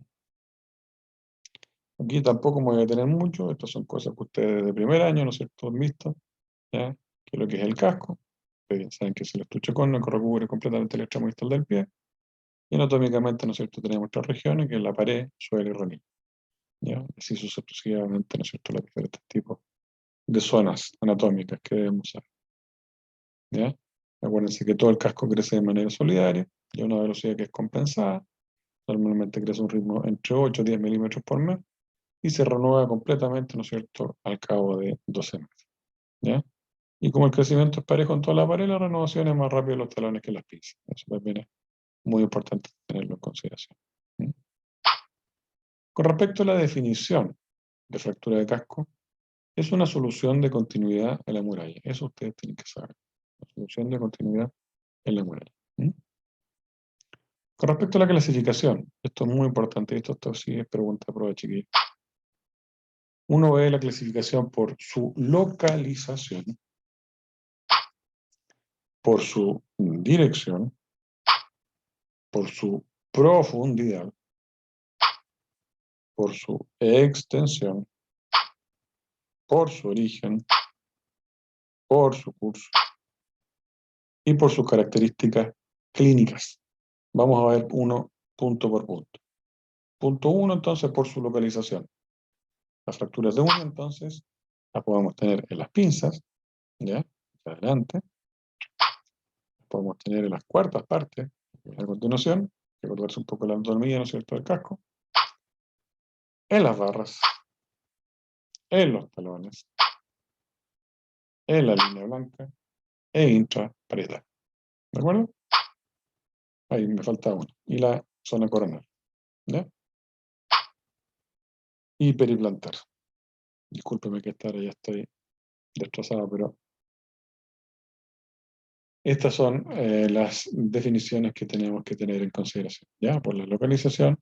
Aquí tampoco me voy a detener mucho, estas son cosas que ustedes de primer año, ¿no es cierto?, han visto, ¿ya? Que es lo que es el casco, ustedes saben que es el estuche córneo que recubre completamente el extremo distal del pie, y anatómicamente, ¿no es cierto?, tenemos tres regiones, que es la pared, suelo y rodilla, ¿ya? Así sucesivamente, ¿no es cierto?, los diferentes tipos de zonas anatómicas que debemos saber, ¿ya? Acuérdense que todo el casco crece de manera solidaria y a una velocidad que es compensada. Normalmente crece a un ritmo entre 8 y 10 milímetros por mes y se renueva completamente, ¿no es cierto?, al cabo de 12 meses, ¿ya? Y como el crecimiento es parejo en toda la pared, la renovación es más rápida en los talones que en las pinzas. Eso también es muy importante tenerlo en consideración. ¿Mm? Con respecto a la definición de fractura de casco, es una solución de continuidad en la muralla. Eso ustedes tienen que saber. La solución de continuidad en la muralla. ¿Mm? Con respecto a la clasificación, esto es muy importante, esto sí es pregunta de prueba, chiquillos. Uno ve la clasificación por su localización, por su dirección, por su profundidad, por su extensión, por su origen, por su curso y por sus características clínicas. Vamos a ver uno punto por punto. Punto 1, entonces, por su localización. Las fracturas de uña, entonces, las podemos tener en las pinzas, ¿ya? Adelante. Las podemos tener en las cuartas partes, a continuación, que cortarse un poco la anatomía, ¿no es cierto?, del casco. En las barras, en los talones, en la línea blanca e intraparietal. ¿De acuerdo? Ahí me falta una. Y la zona coronal. ¿Ya? Y periplantar. Discúlpeme que esta hora ya estoy destrozado, pero estas son las definiciones que tenemos que tener en consideración. ¿Ya? Por la localización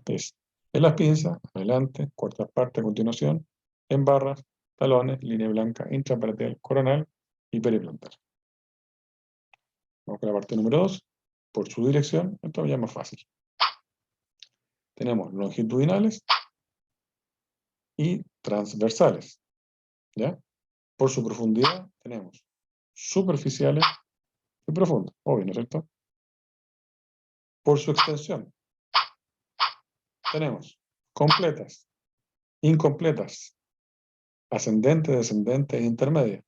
es en las pinzas, adelante, cuarta parte a continuación, en barras, talones, línea blanca, intraparietal, coronal y periplantar. Vamos con la parte número 2. Por su dirección, esto ya es más fácil. Tenemos longitudinales y transversales. ¿Ya? Por su profundidad tenemos superficiales y profundas, obvio, ¿no es cierto? Por su extensión tenemos completas, incompletas, ascendente, descendente e intermedia.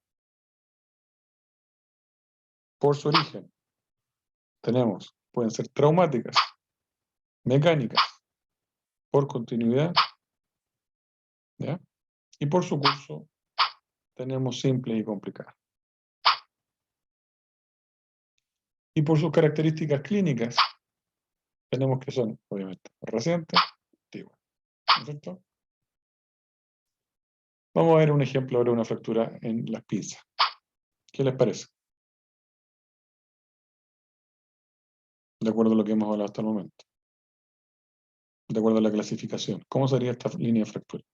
Por su origen tenemos, pueden ser traumáticas, mecánicas, por continuidad, ¿ya? Y por su curso tenemos simple y complicada. Y por sus características clínicas tenemos que son, obviamente, recientes, antiguas, ¿no es cierto? Vamos a ver un ejemplo ahora de una fractura en las pinzas. ¿Qué les parece? De acuerdo a lo que hemos hablado hasta el momento. De acuerdo a la clasificación. ¿Cómo sería esta línea de fractura?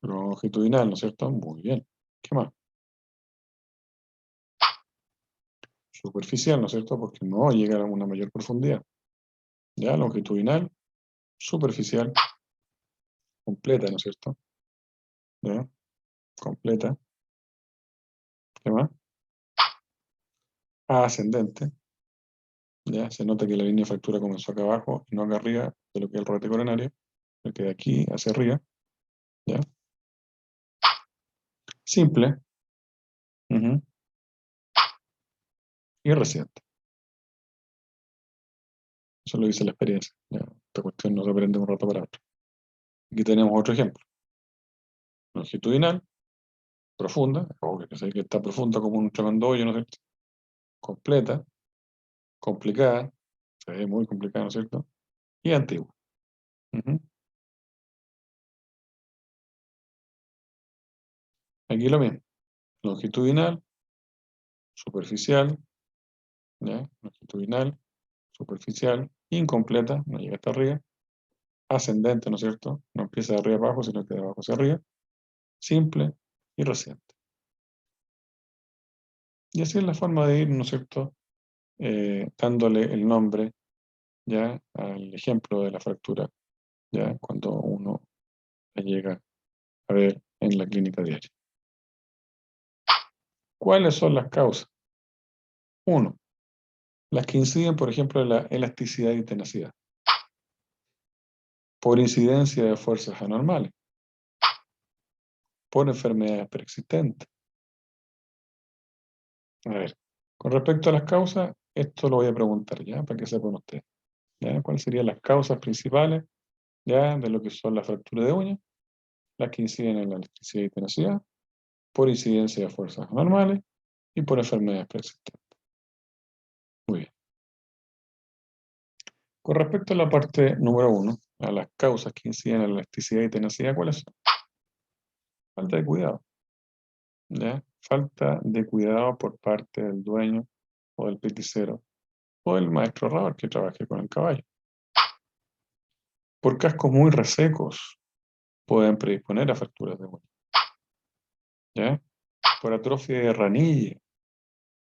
Longitudinal, ¿no es cierto? Muy bien. ¿Qué más? Superficial, ¿no es cierto? Porque no llega a una mayor profundidad. Ya, longitudinal, superficial, completa, ¿no es cierto? Ya, completa. ¿Qué más? Ascendente. Ya, se nota que la línea de fractura comenzó acá abajo y no acá arriba de lo que es el rodete coronario, porque de aquí hacia arriba. ¿Ya? Simple. Ujú. Y reciente. Eso lo dice la experiencia. ¿Ya? Esta cuestión no se aprende de un rato para otro. Aquí tenemos otro ejemplo. Longitudinal, profunda, obvio que sé que está profunda como un tremendo hoyo, ¿no es cierto? Completa, complicada, se ve muy complicada, ¿no es cierto? Y antigua. Ujú. Aquí lo mismo. Longitudinal, superficial, ¿ya? Longitudinal, superficial, incompleta, no llega hasta arriba, ascendente, ¿no es cierto? No empieza de arriba abajo, sino que de abajo hacia arriba, simple y reciente. Y así es la forma de ir, ¿no es cierto? Dándole el nombre, ¿ya? Al ejemplo de la fractura, ¿ya? Cuando uno la llega a ver en la clínica diaria. ¿Cuáles son las causas? Uno, las que inciden, por ejemplo, en la elasticidad y tenacidad, por incidencia de fuerzas anormales, por enfermedades preexistentes. A ver, con respecto a las causas, esto lo voy a preguntar ya, para que sepan ustedes. ¿Ya? ¿Cuáles serían las causas principales ya de lo que son las fracturas de uñas? Las que inciden en la elasticidad y tenacidad, por incidencia de fuerzas anormales y por enfermedades preexistentes. Muy bien. Con respecto a la parte número 1, a las causas que inciden en la elasticidad y tenacidad, ¿cuáles son? Falta de cuidado. ¿Ya? Falta de cuidado por parte del dueño o del peticero o del maestro herrador que trabaje con el caballo. Por cascos muy resecos pueden predisponer a fracturas de uña. ¿Ya? Por atrofia de ranilla,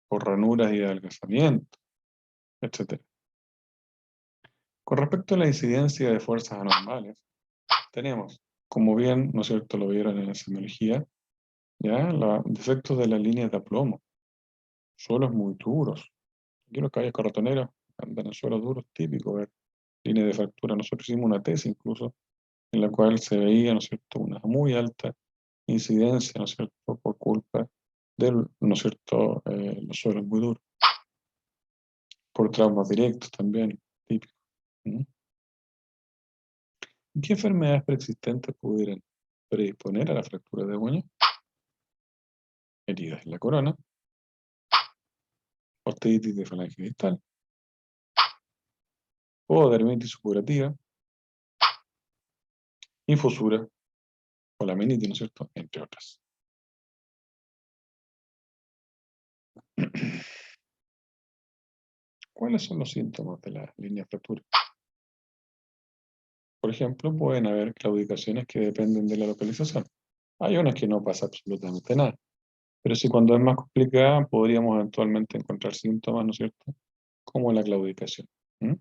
por ranuras y adelgazamiento, etc. Con respecto a la incidencia de fuerzas anormales, tenemos, como bien, ¿no es cierto?, lo vieron en la semiología, ¿ya? Los defectos de las líneas de aplomo, suelos muy duros. Aquí los caballos carretoneros andan en suelos duros, típico ver líneas de fractura. Nosotros hicimos una tesis incluso en la cual se veía, ¿no es cierto?, una muy alta incidencia, ¿no es cierto?, por culpa del, ¿no es cierto?, los suelos muy duros, por traumas directos también, típico. ¿Mm? ¿Qué enfermedades preexistentes pudieran predisponer a la fractura de uña? Heridas en la corona, osteitis de falange distal, o dermatitis supurativa, infusura o la meningitis, ¿no es cierto?, entre otras. ¿Cuáles son los síntomas de la línea de fractura? Por ejemplo, pueden haber claudicaciones que dependen de la localización. Hay unas que no pasa absolutamente nada, pero si cuando es más complicada podríamos eventualmente encontrar síntomas, ¿no es cierto?, como la claudicación, ¿m?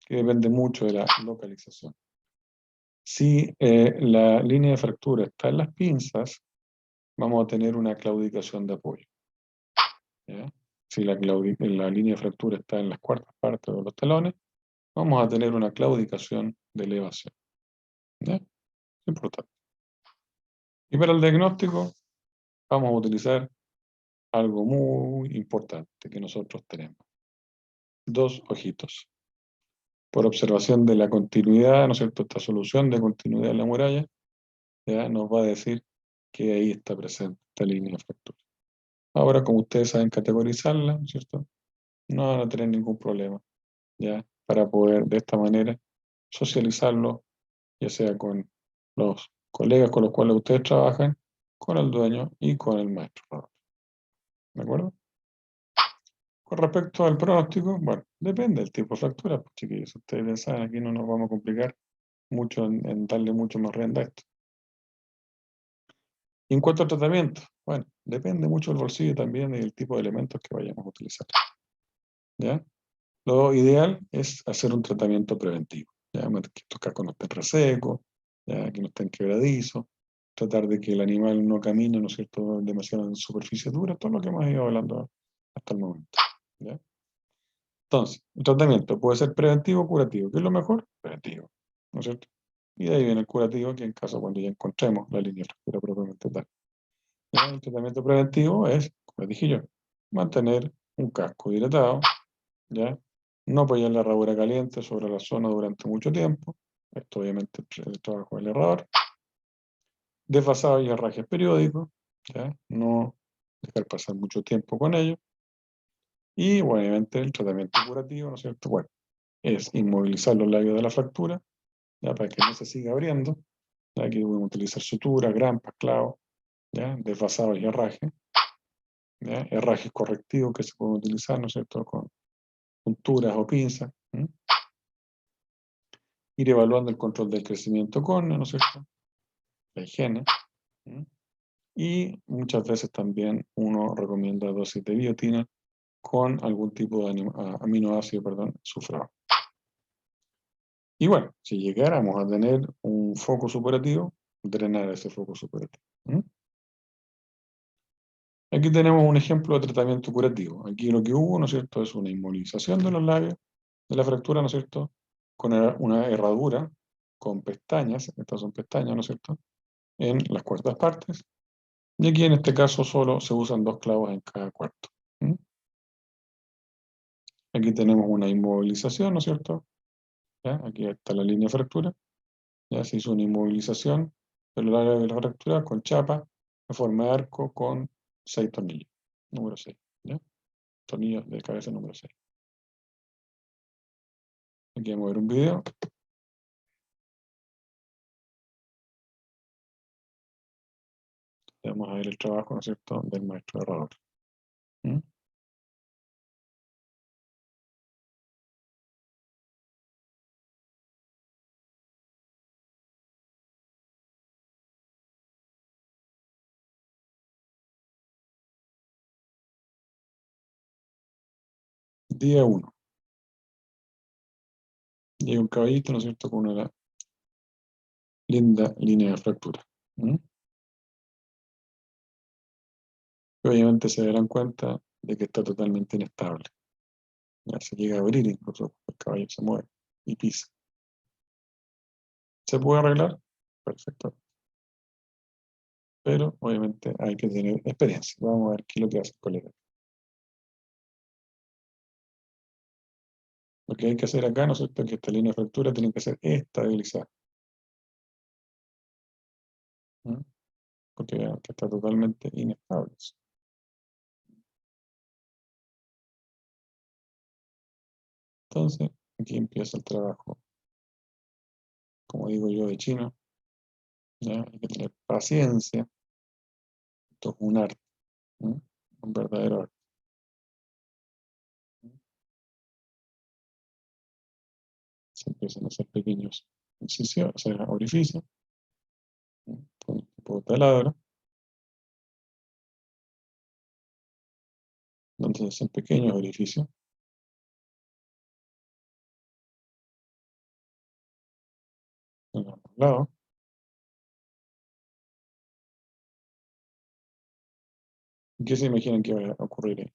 Que depende mucho de la localización. Si la línea de fractura está en las pinzas, vamos a tener una claudicación de apoyo, ¿ya? Si la línea de fractura está en las cuartas partes de los talones, vamos a tener una claudicación de elevación, ¿ya? Es importante. Y para el diagnóstico vamos a utilizar algo muy importante que nosotros tenemos. Dos ojitos. Por observación de la continuidad, ¿no es cierto?, esta solución de continuidad de la muralla, ya nos va a decir que ahí está presente esta línea de fractura. Ahora, como ustedes saben categorizarla, ¿no es cierto?, no van a tener ningún problema, ¿ya?, para poder de esta manera socializarlo, ya sea con los colegas con los cuales ustedes trabajan, con el dueño y con el maestro. ¿De acuerdo? Con respecto al pronóstico, bueno, depende del tipo de fractura, pues, chiquillos. Ustedes ya saben, aquí no nos vamos a complicar mucho en darle mucho más rienda a esto. Y en cuanto al tratamiento, bueno, depende mucho del bolsillo también y del tipo de elementos que vayamos a utilizar, ¿ya? Lo ideal es hacer un tratamiento preventivo, ¿ya? Que estos cascos no estén resecos, ¿ya?, que no estén quebradizos, tratar de que el animal no camine, ¿no es cierto?, demasiado en superficie dura, todo lo que hemos ido hablando hasta el momento, ¿ya? Entonces, el tratamiento puede ser preventivo o curativo. ¿Qué es lo mejor? Preventivo, ¿no es cierto? Y de ahí viene el curativo, que en caso cuando ya encontremos la línea de fractura propiamente tal. ¿Ya? El tratamiento preventivo es, como les dije yo, mantener un casco hidratado, ¿ya? No apoyar la herradura caliente sobre la zona durante mucho tiempo. Esto obviamente es el trabajo del herrador. Desfasado y herrajes periódicos, ¿ya? No dejar pasar mucho tiempo con ello. Y obviamente el tratamiento curativo, ¿no es cierto? Bueno, es inmovilizar los labios de la fractura, ¿ya?, para que no se siga abriendo. Aquí podemos utilizar suturas, grampas, clavos, ¿ya?, desfasados y herrajes, ¿ya?, herrajes correctivos que se pueden utilizar, ¿no es cierto?, con punturas o pinzas. Ir evaluando el control del crecimiento córneo, ¿no es cierto?, la higiene. Y muchas veces también uno recomienda dosis de biotina con algún tipo de aminoácido, perdón, sulfurado. Y bueno, si llegáramos a tener un foco superativo, drenar ese foco superativo. Aquí tenemos un ejemplo de tratamiento curativo. Aquí lo que hubo, ¿no es cierto?, es una inmovilización de los labios, de la fractura, ¿no es cierto?, con una herradura, con pestañas, estas son pestañas, ¿no es cierto?, en las cuartas partes. Y aquí en este caso solo se usan 2 clavos en cada cuarto. Aquí tenemos una inmovilización, ¿no es cierto? ¿Ya? Aquí está la línea de fractura. Ya se hizo una inmovilización del área de la fractura con chapa en forma de arco con 6 tornillos. Número 6. ¿Ya? Tornillos de cabeza número 6. Aquí vamos a ver un video. Vamos a ver el trabajo, ¿no es cierto?, del maestro herrador. Día 1. Llega un caballito, ¿no es cierto?, con una linda línea de fractura. Y obviamente se darán cuenta de que está totalmente inestable. Ya se llega a abrir incluso, el caballo se mueve y pisa. ¿Se puede arreglar? Perfecto. Pero obviamente hay que tener experiencia. Vamos a ver qué es lo que hace el colega. Lo que hay que hacer acá, ¿no es cierto?, que esta línea de fractura tiene que ser estabilizada. ¿Mm? Porque vean que está totalmente inestable. Entonces, aquí empieza el trabajo, como digo yo, de chino. ¿Ya? Hay que tener paciencia. Esto es un arte, ¿no? Un verdadero arte. Se empiezan a hacer pequeños incisiones, o sea, orificios, ¿no? Con un tipo de taladro, donde se hacen pequeños orificios en ambos lados. ¿Qué se imaginan que va a ocurrir ahí?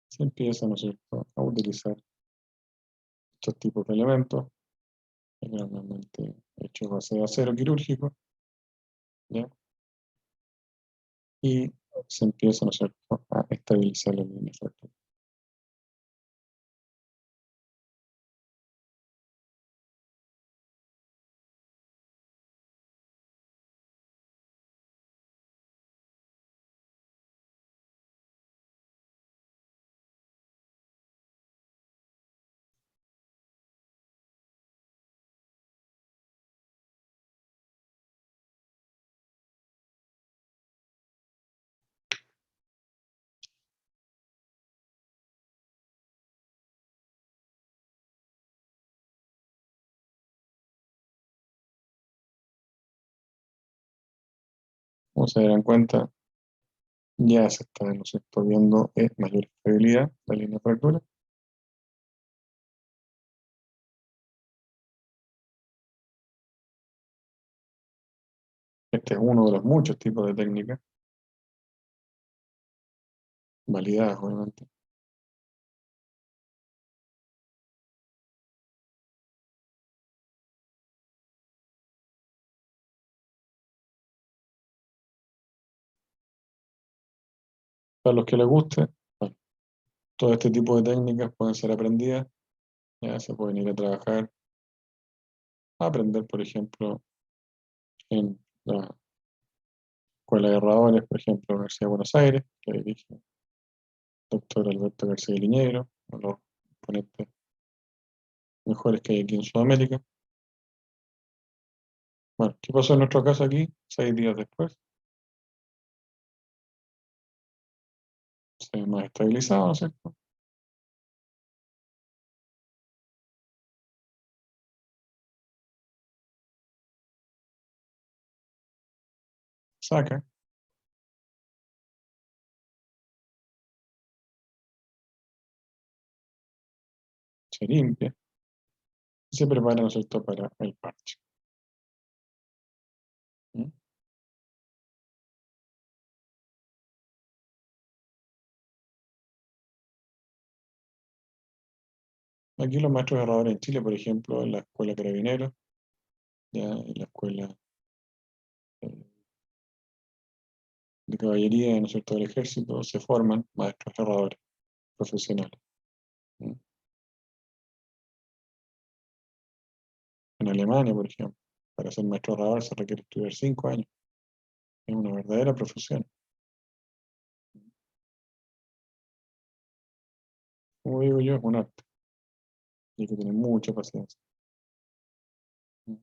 Se empieza, ¿no es cierto?, a utilizar estos tipos de elementos, generalmente hechos a base de acero quirúrgico, ¿ya? Y se empieza, ¿no es cierto?, a estabilizar la línea fractal. Como se darán cuenta, ya se está, ¿no es cierto?, viendo mayor estabilidad de la línea de fractura. Este es uno de los muchos tipos de técnicas, validadas obviamente. Para los que les guste, bueno, todo este tipo de técnicas pueden ser aprendidas, ya se pueden ir a trabajar, a aprender, por ejemplo, en la Escuela de Herradores, por ejemplo, la Universidad de Buenos Aires, que dirige el doctor Alberto García Liñeiro, uno de los ponentes mejores que hay aquí en Sudamérica. Bueno, ¿qué pasó en nuestro caso aquí? 6 días después, se ve más estabilizado, ¿no es cierto? Saca, se limpia y se prepara, ¿no es cierto?, para el parche. ¿Mm? Aquí los maestros herradores en Chile, por ejemplo, en la Escuela Carabinero, ya en la Escuela eh, de Caballería, ¿no es cierto?, del Ejército, se forman maestros herradores profesionales. ¿Mm? En Alemania, por ejemplo, para ser maestro herrador se requiere estudiar 5 años. Es una verdadera profesión. Como digo yo, es un arte. Y hay que tener mucha paciencia. ¿Mm?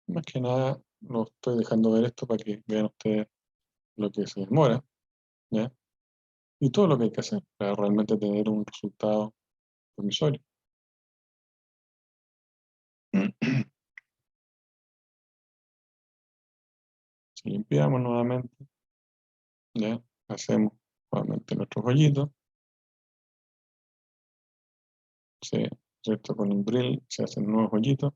Más que nada, lo estoy dejando ver esto para que vean ustedes lo que se demora, ¿ya? Y todo lo que hay que hacer para realmente tener un resultado promisorio. Si limpiamos nuevamente, ¿ya? Hacemos nuevamente nuestros hoyitos, ¿cierto? Con el drill se hacen nuevos hoyitos.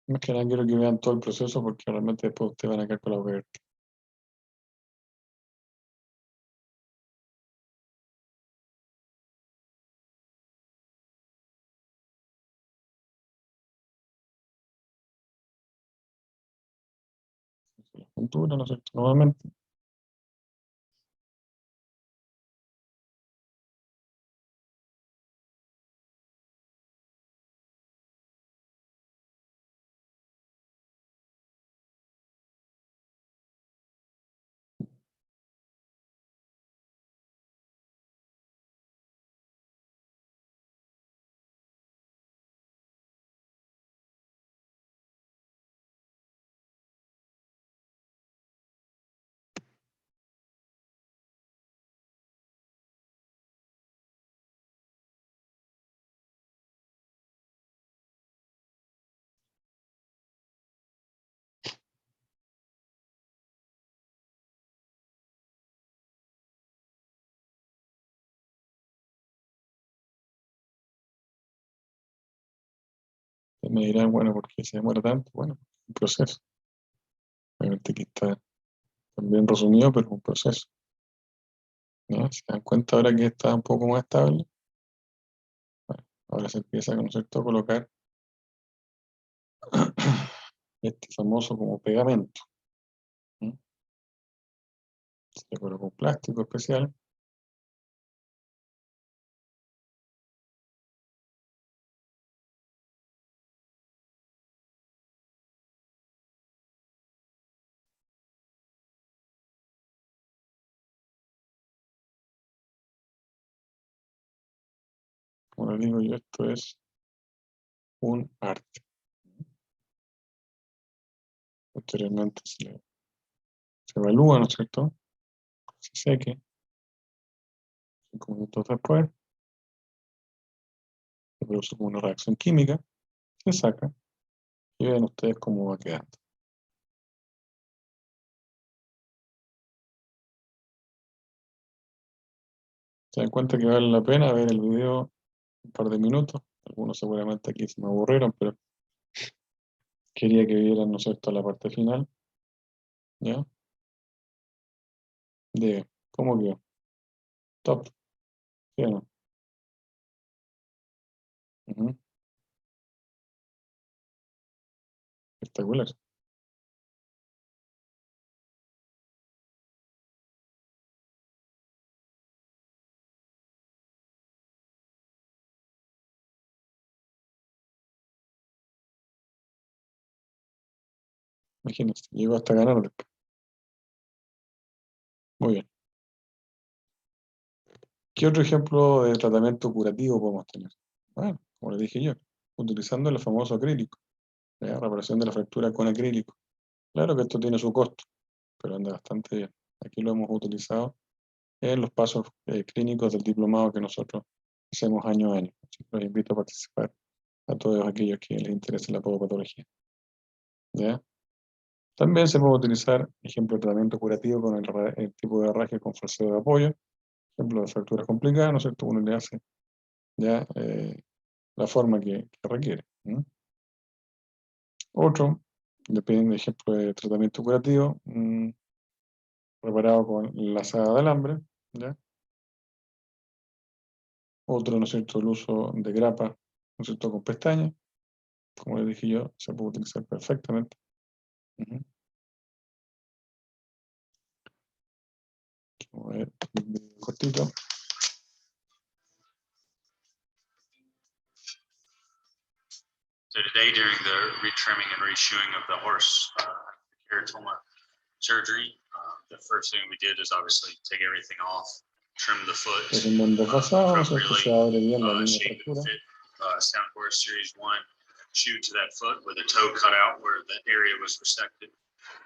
Más que nada quiero que vean todo el proceso porque realmente después ustedes van a quedar con la boca abierta. La juntura, ¿no es cierto? Nuevamente. Me dirán, bueno, ¿por qué se demora tanto? Bueno, un proceso. Obviamente aquí está también resumido, pero es un proceso. ¿Ya? ¿Se dan cuenta ahora que está un poco más estable? Bueno, ahora se empieza, ¿no es cierto?, a colocar este famoso como pegamento. ¿Mm? Se le coloca un plástico especial. Como les digo yo, esto es un arte. Posteriormente se evalúa, ¿no es cierto? Se seque. 5 minutos después, se produce como una reacción química, se saca y ven ustedes cómo va quedando. Se dan cuenta que vale la pena ver el video un par de minutos. Algunos seguramente aquí se me aburrieron, pero quería que vieran, ¿no es cierto?, la parte final, ¿ya? De cómo quedó. Top, ¿sí o no? Ujú. Espectacular. Imagínense, llegó hasta ganar después. Muy bien. ¿Qué otro ejemplo de tratamiento curativo podemos tener? Bueno, como les dije yo, utilizando el famoso acrílico, ¿ya? Reparación de la fractura con acrílico. Claro que esto tiene su costo, pero anda bastante bien. Aquí lo hemos utilizado en los pasos clínicos del diplomado que nosotros hacemos año a año. Así que los invito a participar a todos aquellos que les interese la podopatología. ¿Ya? También se puede utilizar, ejemplo, de tratamiento curativo con el tipo de herraje con falseo de apoyo, ejemplo de fracturas complicadas, ¿no es cierto? Uno le hace ya la forma que requiere. ¿Mm? Otro, depende, ejemplo, de tratamiento curativo, preparado con lazada de alambre, ¿ya? Otro, ¿no es cierto?, el uso de grapa, ¿no es cierto?, con pestañas, como les dije yo, se puede utilizar perfectamente. Ujú. Vamos a ver un video cortito. So today, during the retrimming and reshoeing of the horse keratoma surgery, the first thing we did is obviously take everything off, trim the foot Es un buen desfasado, ¿no es cierto?, se abre bien la línea de shape it fractura. to fit Sound Horse Series 1 shoe to that foot with a toe cut out where the area was resected.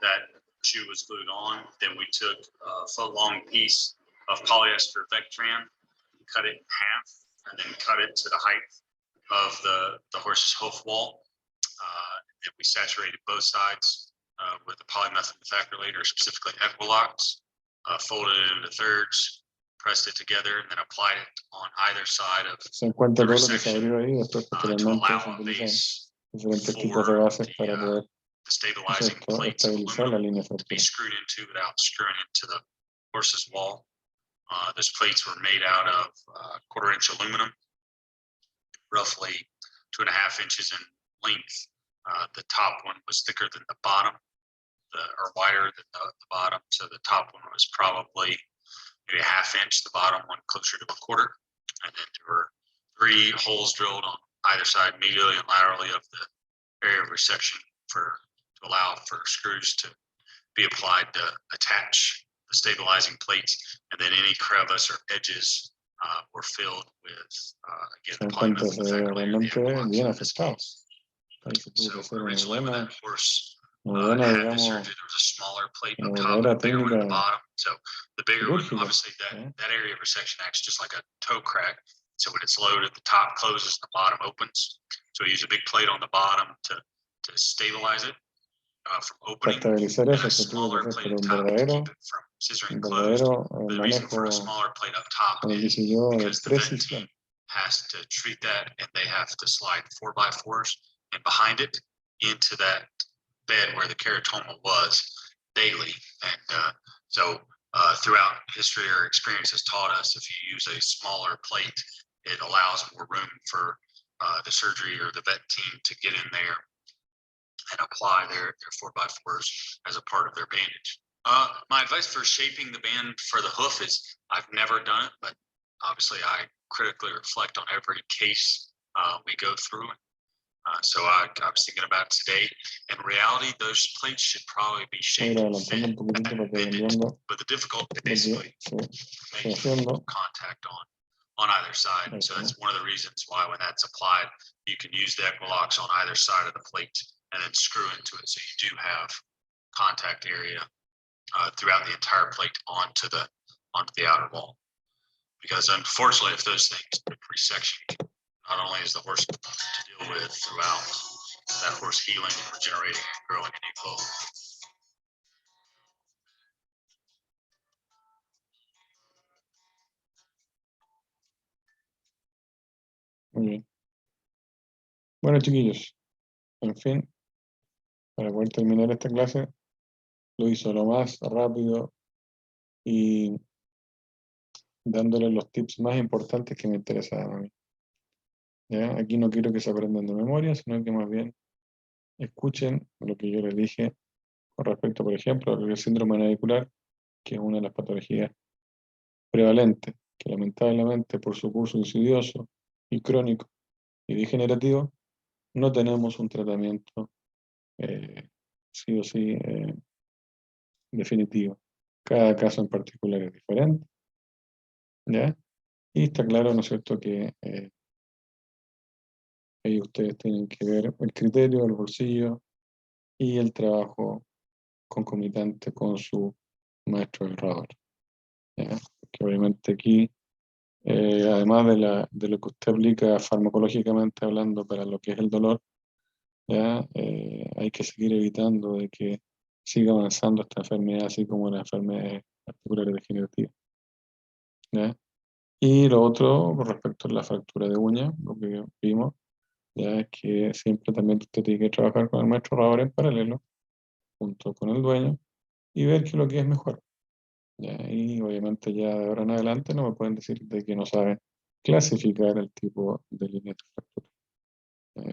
That shoe was glued on. Then we took a foot-long piece of polyester Vectran, cut it in half, and then cut it to the height of the horse's hoof wall. And we saturated both sides with the polymethyl methacrylate, or specifically Equilox, folded it into thirds, pressed it together, and then applied it on either side of Se encuentra the todo lo que se resection abrió ahí, después to posteriormente se allow a utilizan base diferentes tipos de for bases para poder, the ¿no es stabilizing cierto?, plates of estabilizar la aluminum línea de to be fractura. screwed into without screwing into the horse's wall. Those plates were made out of 1/4 inch aluminum, roughly 2.5 inches in length. The top one was thicker than the bottom, or wider than the bottom. So the top one was probably maybe a 1/2 inch, the bottom one closer to 1/4. And then there were 3 holes drilled on either side, medially and laterally, of the area of resection to allow for screws to be applied to attach the stabilizing plates. And then any crevice or edges were filled with, again, Se the encuentra polymethyl methacrylate, the realmente bien Equilox in this afectado. case. Ahí se pudo So hacer una originally when buena, that horse digamos, had the surgery, there was a smaller plate una up top and a verdadera bigger one at the técnica bottom. So the bigger one, quirúrgica, obviously ¿eh? that area of resection acts just like a toe crack. So when it's loaded, the top closes, the bottom opens. So we use a big plate on the bottom to stabilize it from Para opening, estabilizar and eso a se tuvo que smaller hacer plate por up top to keep it from scissoring un closed. verdadero The reason for a manejo, smaller plate up top como is dije yo, de because the vet precisión. team has to treat that, and they have to slide 4x4s and behind it into that bed where the keratoma was daily. And so throughout history or experience has taught us, if you use a smaller plate, it allows more room for the surgery or the vet team to get in there and apply their 4x4s as a part of their bandage. My advice for shaping the band for the hoof is, I've never done it, but obviously I critically reflect on every case we go through. So I was thinking about today. In reality, those plates should probably be shaped Voy and adelantando un poquitito para que vayan bended, viendo but the difficulty lo que basically se está making haciendo. contact on either side. So that's one of the reasons why when that's applied, you can use the Equilox on either side of the plate and then screw into it. So you do have contact area throughout the entire plate onto the outer wall. Because unfortunately, if those things resection, not only is the horse to deal with throughout that horse healing and regenerating and growing a new foal. Muy bien. Bueno, chiquillos, en fin, para poder terminar esta clase, lo hizo lo más rápido y dándole los tips más importantes que me interesaban a mí. ¿Ya? Aquí no quiero que se aprendan de memoria, sino que más bien escuchen lo que yo les dije con respecto, por ejemplo, al síndrome navicular, que es una de las patologías prevalentes, que lamentablemente por su curso insidioso y crónico y degenerativo, no tenemos un tratamiento sí o sí definitivo. Cada caso en particular es diferente, ¿ya? Y está claro, ¿no es cierto?, que ahí ustedes tienen que ver el criterio, el bolsillo y el trabajo concomitante con su maestro errador, ¿ya? Que obviamente aquí, además de lo que usted aplica farmacológicamente hablando para lo que es el dolor, ¿ya? Hay que seguir evitando de que siga avanzando esta enfermedad, así como las enfermedades articulares degenerativas, ¿ya? Y lo otro, con respecto a la fractura de uña, lo que vimos, ya que siempre también usted tiene que trabajar con el maestro ahorrador en paralelo, junto con el dueño, y ver qué es lo que es mejor. Ya, y obviamente ya de ahora en adelante no me pueden decir de que no saben clasificar el tipo de línea de factura.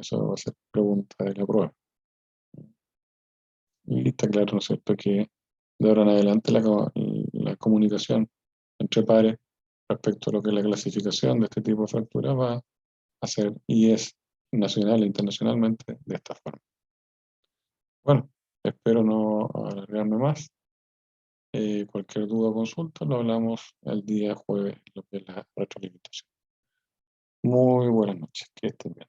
Eso va a ser pregunta de la prueba. Y está claro, ¿no es cierto?, que de ahora en adelante la comunicación entre pares respecto a lo que es la clasificación de este tipo de facturas va a ser y es nacional e internacionalmente de esta forma. Bueno, espero no alargarme más. Cualquier duda o consulta lo hablamos el día jueves, lo que es la retroalimentación. Muy buenas noches, que estén bien.